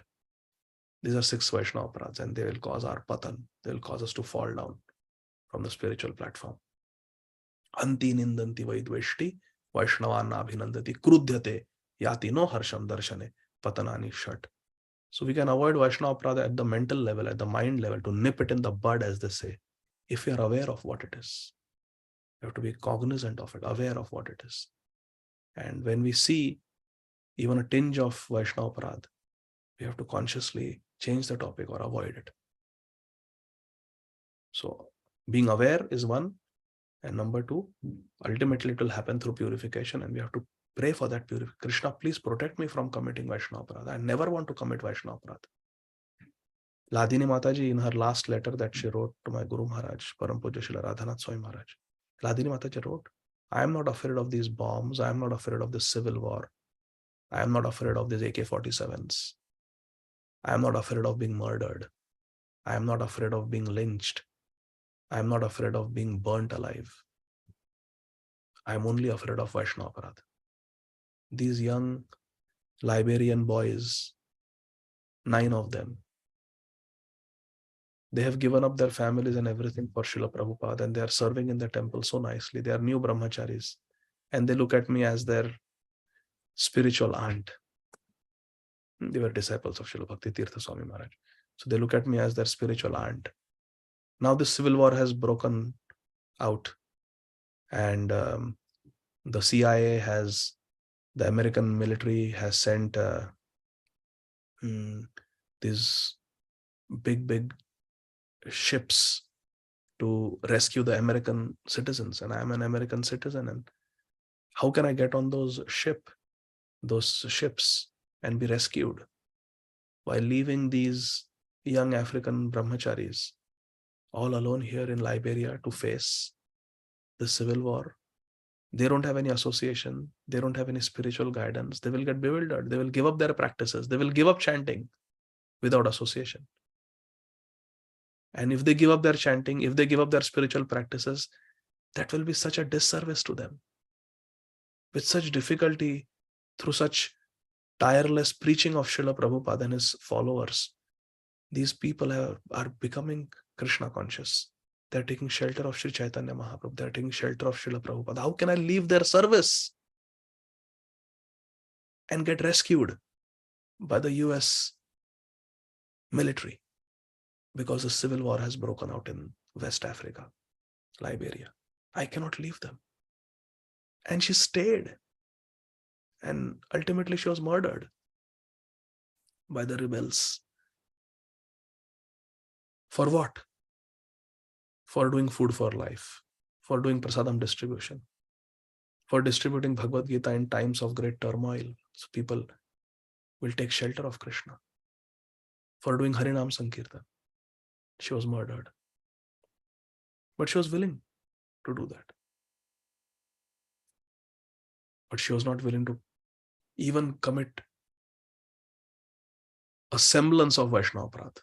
These are 6 Vaishnava Aparadhas, and they will cause our patan. They will cause us to fall down from the spiritual platform. Anti nindanti vaidveshti, Vaishnava nabhinandati, krudhyate, yati no harsham darshane, patanani shat. So we can avoid Vaishnava Aparadha at the mental level, at the mind level, to nip it in the bud, as they say, if we are aware of what it is. We have to be cognizant of it, aware of what it is. And when we see even a tinge of Vaishnava Aparadha, we have to consciously change the topic or avoid it. So being aware is one, and number 2, ultimately it will happen through purification, and we have to pray for that purification. Krishna, please protect me from committing Vaishnava Aparadha. I never want to commit Vaishnava Aparadha. Ladini Mataji, in her last letter that she wrote to my Guru Maharaj, Param Pujya Srila Radhanath Swami Maharaj, Ladini Mataji wrote, I am not afraid of these bombs. I am not afraid of this civil war. I am not afraid of these AK-47s. I am not afraid of being murdered. I am not afraid of being lynched. I am not afraid of being burnt alive. I am only afraid of Vaishnava Aparadha. These young Liberian boys, 9 of them, they have given up their families and everything for Srila Prabhupada, and they are serving in the temple so nicely. They are new brahmacharis, and they look at me as their spiritual aunt. They were disciples of Srila Bhakti Tirtha Swami Maharaj. So they look at me as their spiritual aunt. Now the civil war has broken out, and the CIA has, the American military has sent these big ships to rescue the American citizens, and I'm an American citizen, and how can I get on those ships and be rescued, while leaving these young African brahmacharis all alone here in Liberia to face the civil war? They don't have any association. They don't have any spiritual guidance. They will get bewildered. They will give up their practices. They will give up chanting without association. And if they give up their chanting, if they give up their spiritual practices, that will be such a disservice to them. With such difficulty, through such tireless preaching of Srila Prabhupada and his followers, these people are becoming Krishna conscious. They're taking shelter of Sri Caitanya Mahaprabhu. They're taking shelter of Srila Prabhupada. How can I leave their service and get rescued by the US military because the civil war has broken out in West Africa, Liberia? I cannot leave them. And she stayed. And ultimately she was murdered by the rebels. For what? For doing food for life, for doing prasadam distribution, for distributing Bhagavad Gita in times of great turmoil, so people will take shelter of Krishna, for doing Harinam Sankirtan. She was murdered. But she was willing to do that. But she was not willing to even commit a semblance of Vaishnava Aparadha.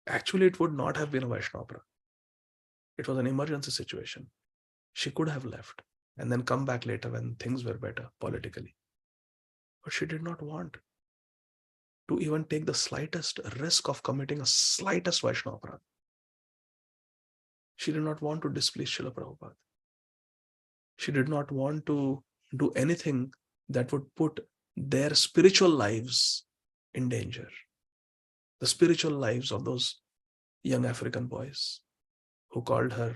Actually, it would not have been a Vaishnava Aparadha. It was an emergency situation. She could have left and then come back later when things were better politically. But she did not want to even take the slightest risk of committing a slightest Vaishnava Aparadha. She did not want to displease Srila Prabhupada. She did not want to do anything that would put their spiritual lives in danger. The spiritual lives of those young African boys who called her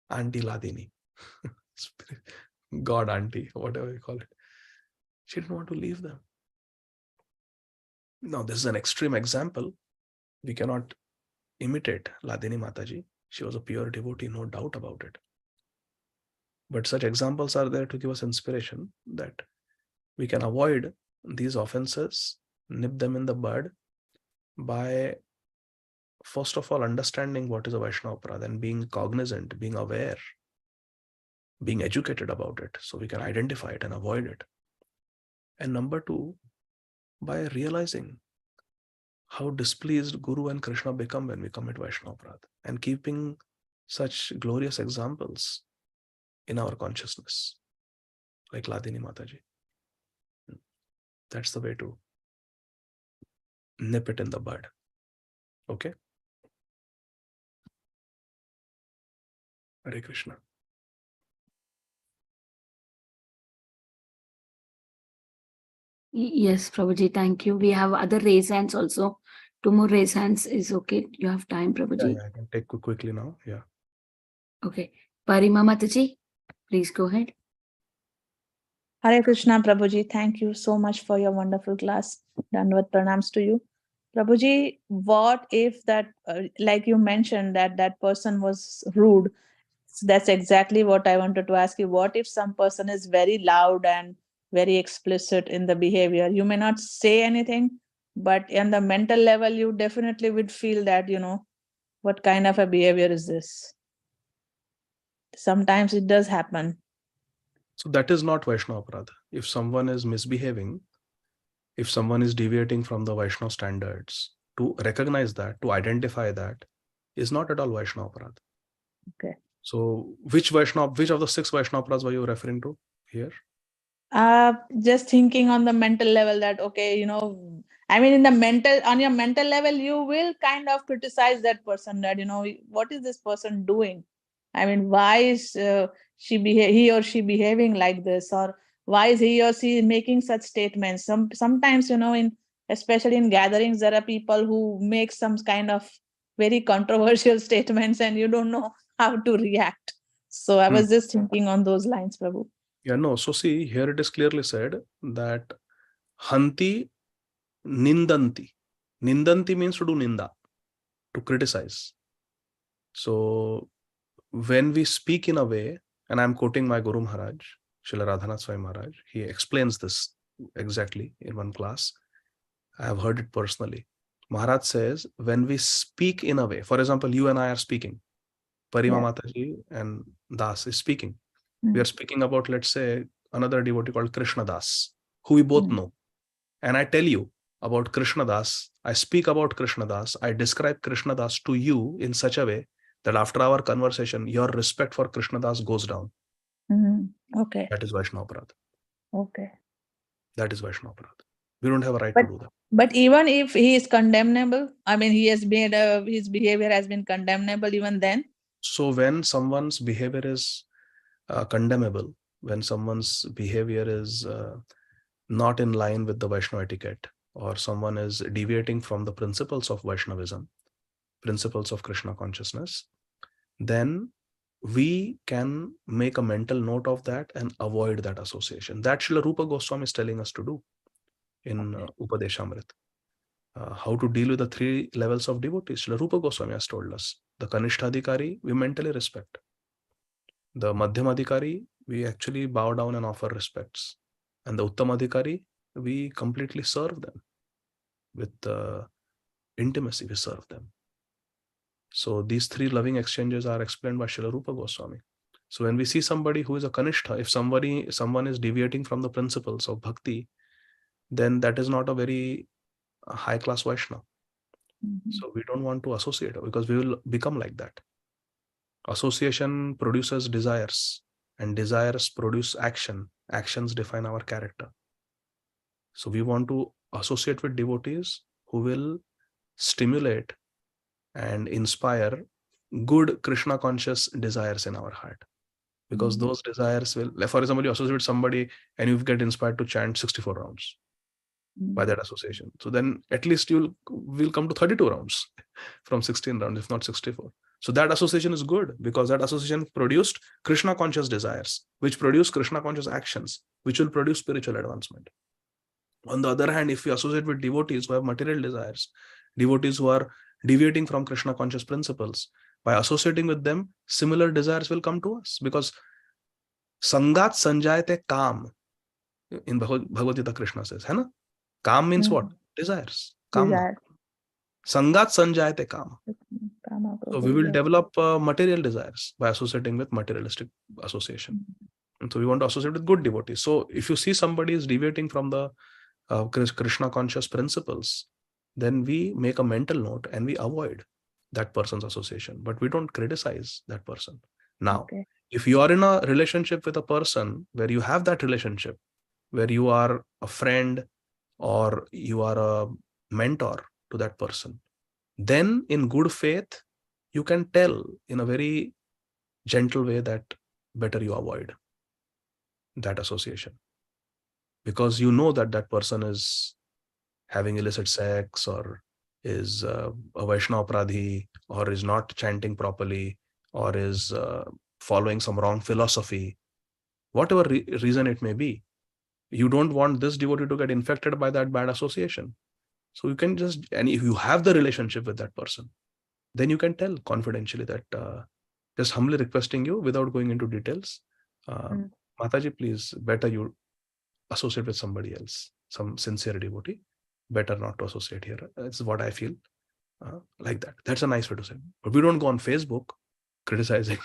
Auntie Ladini, God Auntie, whatever you call it. She didn't want to leave them. Now, this is an extreme example. We cannot imitate Ladini Mataji. She was a pure devotee, no doubt about it. But such examples are there to give us inspiration that we can avoid these offenses, nip them in the bud by, first of all, understanding what is a Vaishnava Aparadha and being cognizant, being aware, being educated about it so we can identify it and avoid it. And number two, by realizing how displeased Guru and Krishna become when we commit Vaishnava Aparadha and keeping such glorious examples in our consciousness, like Ladini Mataji. That's the way to nip it in the bud. Okay? Hare Krishna. Yes, Prabhuji, thank you. We have other raise hands also. 2 more raise hands is okay. You have time, Prabhuji. Yeah, I can take quickly now. Yeah. Okay. Parima Mataji, please go ahead. Hare Krishna, Prabhuji. Thank you so much for your wonderful class. Dandavat pranams to you. Prabhuji, what if that, like you mentioned, that person was rude? So that's exactly what I wanted to ask you. What if some person is very loud and very explicit in the behavior? You may not say anything, but on the mental level, you definitely would feel that, what kind of a behavior is this? Sometimes it does happen. So that is not Vaishnava Aparadha. If someone is misbehaving, if someone is deviating from the Vaishnava standards, to recognize that, to identify that, is not at all Vaishnava Aparadha. Okay. So which of the 6 Vaishnava Aparadhas were you referring to here? Just thinking on the mental level that, okay, on your mental level, you will kind of criticize that person that, what is this person doing? I mean, why is he or she behaving like this? Or why is he or she making such statements? Sometimes, especially in gatherings, there are people who make some kind of very controversial statements and you don't know how to react. So I was just thinking on those lines, Prabhu. Yeah, no. So see, here it is clearly said that Hanti Nindanti. Nindanti means to do ninda, to criticize. So when we speak in a way, and I'm quoting my Guru Maharaj, Srila Radhanath Swami Maharaj, he explains this exactly in one class. I have heard it personally. Maharaj says, when we speak in a way, for example, you and I are speaking, Parima Mataji and Das is speaking. We are speaking about, let's say, another devotee called Krishna Das, who we both know. And I tell you about Krishna Das, I speak about Krishna Das, I describe Krishna Das to you in such a way that after our conversation, your respect for Krishna Das goes down. Okay. That is Vaishnava Aparadha. Okay. That is Vaishnava Aparadha. We don't have a right to do that. But even if he is condemnable, I mean, he has made his behavior has been condemnable even then. So when someone's behavior is condemnable, when someone's behavior is not in line with the Vaishnava etiquette, or someone is deviating from the principles of Vaishnavism, principles of Krishna consciousness, then we can make a mental note of that and avoid that association. That Srila Rupa Goswami is telling us to do in Upadeshamrit. How to deal with the 3 levels of devotees. Srila Rupa Goswami has told us. The Kanishtadhikari, we mentally respect. The Madhyamadhikari, we actually bow down and offer respects. And the Uttamadhikari, we completely serve them. With intimacy, we serve them. So these 3 loving exchanges are explained by Srila Rupa Goswami. So when we see somebody who is a Kanishtha, if someone is deviating from the principles of bhakti, then that is not a very high-class Vaishnava. So we don't want to associate because we will become like that. Association produces desires and desires produce action. Actions define our character. So we want to associate with devotees who will stimulate and inspire good Krishna conscious desires in our heart. Because those desires will, for example, you associate with somebody and you get inspired to chant 64 rounds by that association. So then at least we'll come to 32 rounds from 16 rounds, if not 64. So that association is good because that association produced Krishna conscious desires, which produce Krishna conscious actions, which will produce spiritual advancement. On the other hand, if we associate with devotees who have material desires, devotees who are deviating from Krishna conscious principles, by associating with them, similar desires will come to us because Sangat Sanjayate Kam. In Bhagavad Gita, Krishna says, hai na? Kam means what? Desires. Kamna. Desire. Sangat Sanjayate Kam. Kama So we will Prabhu, develop material desires by associating with materialistic association. And so we want to associate with good devotees. So if you see somebody is deviating from the Krishna conscious principles, then we make a mental note and we avoid that person's association, but we don't criticize that person. Now, Okay. if you are in a relationship with a person where you have that relationship, where you are a friend or you are a mentor to that person, then in good faith, you can tell in a very gentle way that better you avoid that association. Because you know that that person is having illicit sex or is a Vaishnava Pradhi or is not chanting properly or is following some wrong philosophy, whatever reason it may be. You don't want this devotee to get infected by that bad association. So you can just, and if you have the relationship with that person, then you can tell confidentially that just humbly requesting you without going into details, Mataji, please, better you associate with somebody else, some sincere devotee, better not to associate here. That's what I feel. Like that. That's a nice way to say. But we don't go on Facebook criticizing,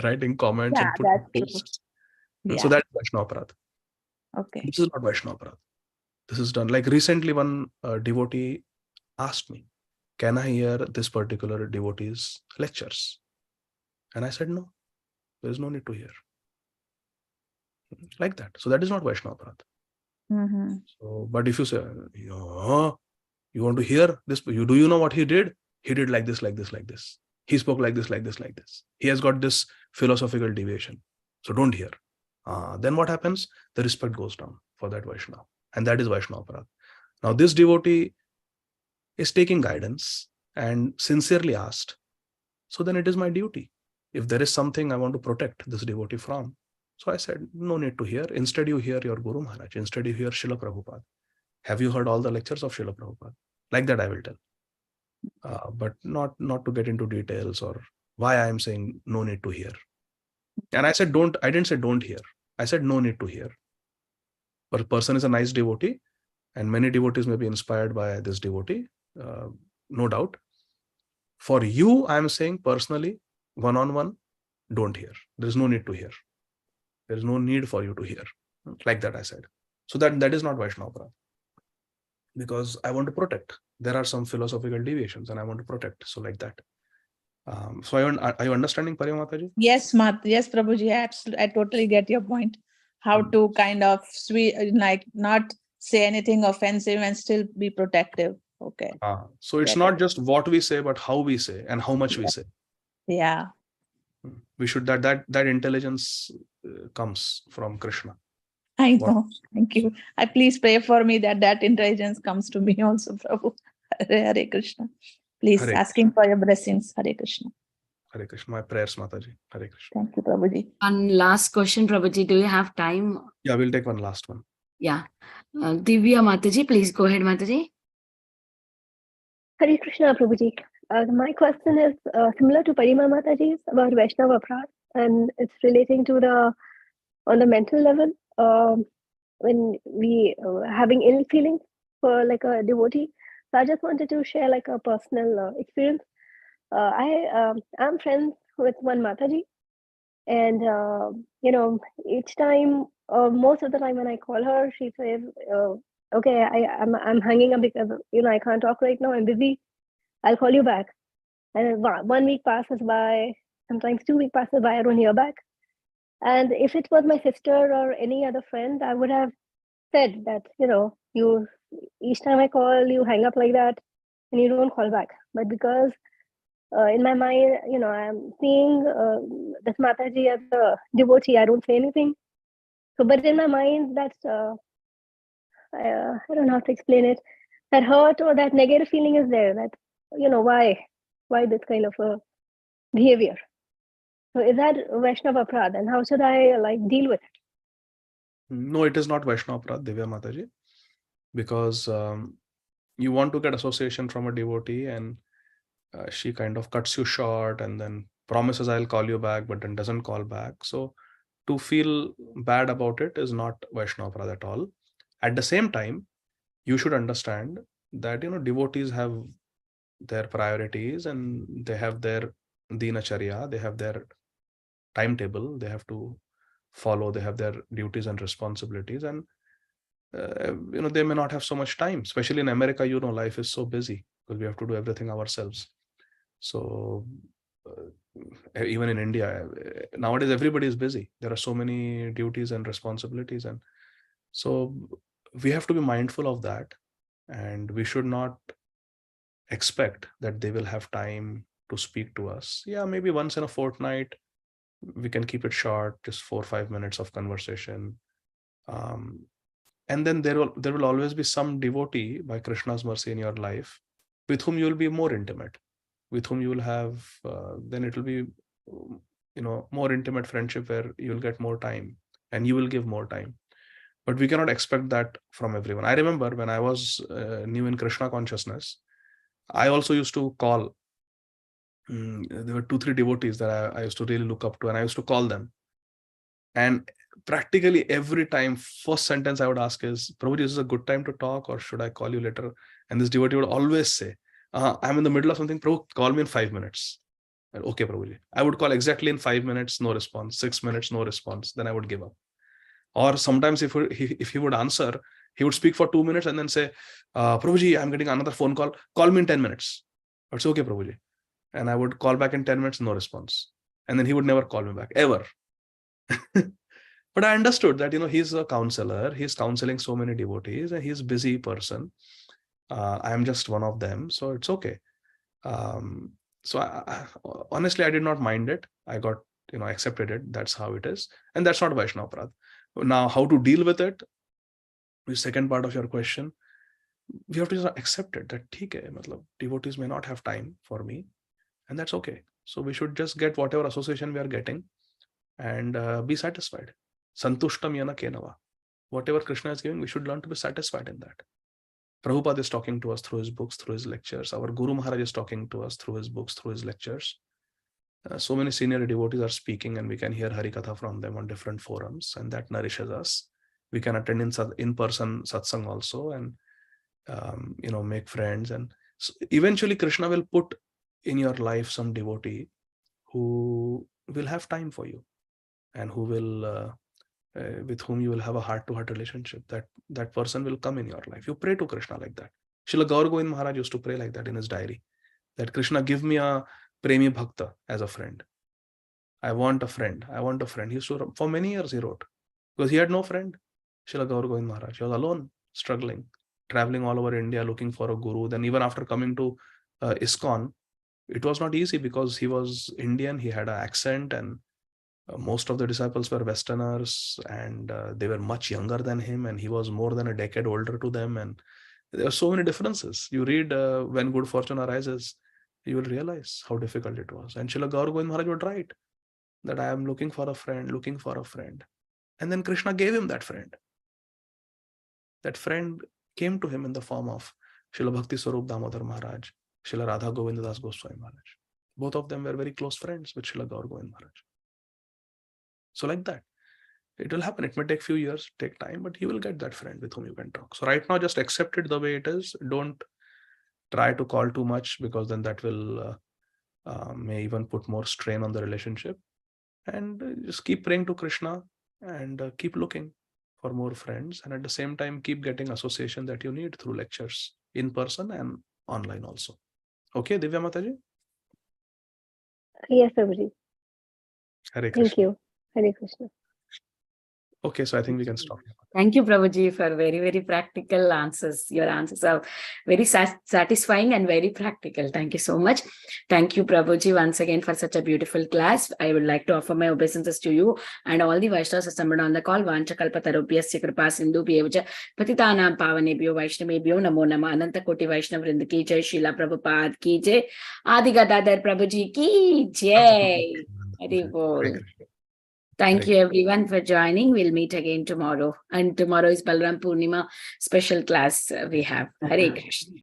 writing comments Yeah, and putting that's true. posts. Yeah. So that's Vaishnava Aparadh. Okay. This is not Vaishnava Aparadh. This is done. Like recently, one devotee asked me, can I hear this particular devotee's lectures? And I said, no, there is no need to hear. Like that. So that is not Vaishnava Aparadh. Mm-hmm. So, but if you say, you want to hear this, do you know what he did? He did like this, like this, like this. He spoke like this, like this, like this. He has got this philosophical deviation. So don't hear. Then what happens? The respect goes down for that Vaishnava. And that is Vaishnava Aparadh. Now this devotee is taking guidance and sincerely asked. So then it is my duty. If there is something I want to protect this devotee from. So I said, no need to hear. Instead you hear your Guru Maharaj. Instead you hear Srila Prabhupada. Have you heard all the lectures of Srila Prabhupada? Like that I will tell. But not to get into details or why I am saying no need to hear. And I said I didn't say don't hear. I said no need to hear. But a person is a nice devotee and many devotees may be inspired by this devotee, no doubt. For you, I am saying personally, one-on-one, don't hear. There is no need to hear. There is no need for you to hear. Like that I said. So that is not Vaishnava Aparadh. Because I want to protect. There are some philosophical deviations and I want to protect. So like that. So are you understanding, Parima Mataji? Yes, yes, Prabhuji, I totally get your point. How to kind of like not say anything offensive and still be protective. Okay. So it's not just what we say, but how we say and how much we say. Yeah. We should that intelligence comes from Krishna. I know. Thank you. Please pray for me that intelligence comes to me also, Prabhu. Hare Krishna. Please Hare asking for your blessings. Hare Krishna. Hare Krishna. My prayers, Mataji. Hare Krishna. Thank you, Prabhuji. One last question, Prabhuji. Do you have time? Yeah, we'll take one last one. Yeah. Divya Mataji, please go ahead, Mataji. Hare Krishna, Prabhuji. My question is similar to Parima Mataji's about Vaishnava Aparadh, and it's relating to on the mental level, when we having ill feelings for like a devotee. So I just wanted to share like a personal experience. I'm friends with one Mataji, and each time, most of the time when I call her, she says, "Okay, I'm hanging up because I can't talk right now. I'm busy. I'll call you back." And 1 week passes by, sometimes 2 weeks passes by, I don't hear back. And if it was my sister or any other friend, I would have said that, you each time I call, you hang up like that and you don't call back. But because in my mind, I'm seeing this Mataji as a devotee, I don't say anything. So, but in my mind, that's, I don't know how to explain it. That hurt or that negative feeling is there that, why this kind of a behavior. So is that Vaishnava Aparadha, and how should I deal with it? No, it is not Vaishnava Aparadha, Divya Mataji, because you want to get association from a devotee, and she kind of cuts you short and then promises I'll call you back, but then doesn't call back. So to feel bad about it is not Vaishnava Aparadha at all. At the same time, you should understand that devotees have their priorities and they have their dinacharya, they have their timetable they have to follow, they have their duties and responsibilities, and they may not have so much time, especially in America. Life is so busy because we have to do everything ourselves. So even in India nowadays, everybody is busy. There are so many duties and responsibilities, and so we have to be mindful of that, and we should not expect that they will have time to speak to us. Yeah, maybe once in a fortnight we can keep it short, just 4 or 5 minutes of conversation. And then there will always be some devotee by Krishna's mercy in your life with whom you will be more intimate, with whom you will have then it will be more intimate friendship where you will get more time and you will give more time. But we cannot expect that from everyone. I remember when I was new in Krishna consciousness, I also used to call. There were 2-3 devotees that I used to really look up to, and I used to call them. And practically every time, first sentence I would ask is, Prabhuji, is this a good time to talk or should I call you later? And this devotee would always say, I'm in the middle of something, Prabhu, call me in 5 minutes. And, okay, Prabhuji. I would call exactly in 5 minutes, no response. 6 minutes, no response. Then I would give up. Or sometimes if he would answer, he would speak for 2 minutes and then say, Prabhuji, I'm getting another phone call me in 10 minutes. I would say, okay, Prabhuji. And I would call back in 10 minutes, no response. And then he would never call me back, ever. But I understood that, he's a counselor. He's counseling so many devotees and he's a busy person. I am just one of them. So it's okay. So honestly, I did not mind it. I got, accepted it. That's how it is. And that's not Vaishnava Aparadha. Now, how to deal with it? The second part of your question, we have to just accept it that devotees may not have time for me. And that's okay. So we should just get whatever association we are getting and be satisfied. Santushtam yana kenava. Whatever Krishna is giving, we should learn to be satisfied in that. Prabhupada is talking to us through his books, through his lectures. Our Guru Maharaj is talking to us through his books, through his lectures. So many senior devotees are speaking and we can hear Harikatha from them on different forums, and that nourishes us. We can attend in-person satsang also and make friends. And so eventually Krishna will put in your life some devotee who will have time for you and who will with whom you will have a heart-to-heart relationship. That person will come in your life. You pray to Krishna like that. Srila Gaur Govind Maharaj used to pray like that in his diary, that Krishna, give me a premi bhakta as a friend. I want a friend. I want a friend. He used to, for many years he wrote, because he had no friend. Srila Gaur Govind Maharaj, he was alone, struggling, traveling all over India looking for a guru. Then even after coming to ISKCON, it was not easy because he was Indian, he had an accent, and most of the disciples were Westerners, and they were much younger than him, and he was more than a decade older to them, and there are so many differences. You read When Good Fortune Arises, you will realize how difficult it was. And Srila Gaur Govind Maharaj would write that I am looking for a friend, looking for a friend. And then Krishna gave him that friend. That friend came to him in the form of Srila Bhakti Swarup Damodar Maharaj, Srila Radha Govinda Das Goswami Maharaj. Both of them were very close friends with Srila Gaur Govind Maharaj. So like that, it will happen. It may take few years, take time, but you will get that friend with whom you can talk. So right now, just accept it the way it is. Don't try to call too much, because then that will may even put more strain on the relationship. And just keep praying to Krishna and keep looking for more friends. And at the same time, keep getting association that you need through lectures in person and online also. Okay, Divya Mataji? Yes, Prabhuji. Hare Krishna. Thank you. Hare Krishna. Okay, so I think we can stop here. Thank you, Prabhuji, for very, very practical answers. Your answers are very satisfying and very practical. Thank you so much. Thank you, Prabhuji, once again for such a beautiful class. I would like to offer my obeisances to you and all the Vaishnavas assembled on the call. Vancha kalpatarubhyasya kripa sindhu bhyevcha patitanam pavanebhyo Vaishnavebhyo namo nama ananta koti Vaishnav vrinda ki jai, Srila Prabhupada ki jai, Adi Gadadhar Prabhuji ki jai. Hari bol. Thank you everyone for joining. We'll meet again tomorrow. And tomorrow is Balaram Purnima special class we have. Hare Krishna.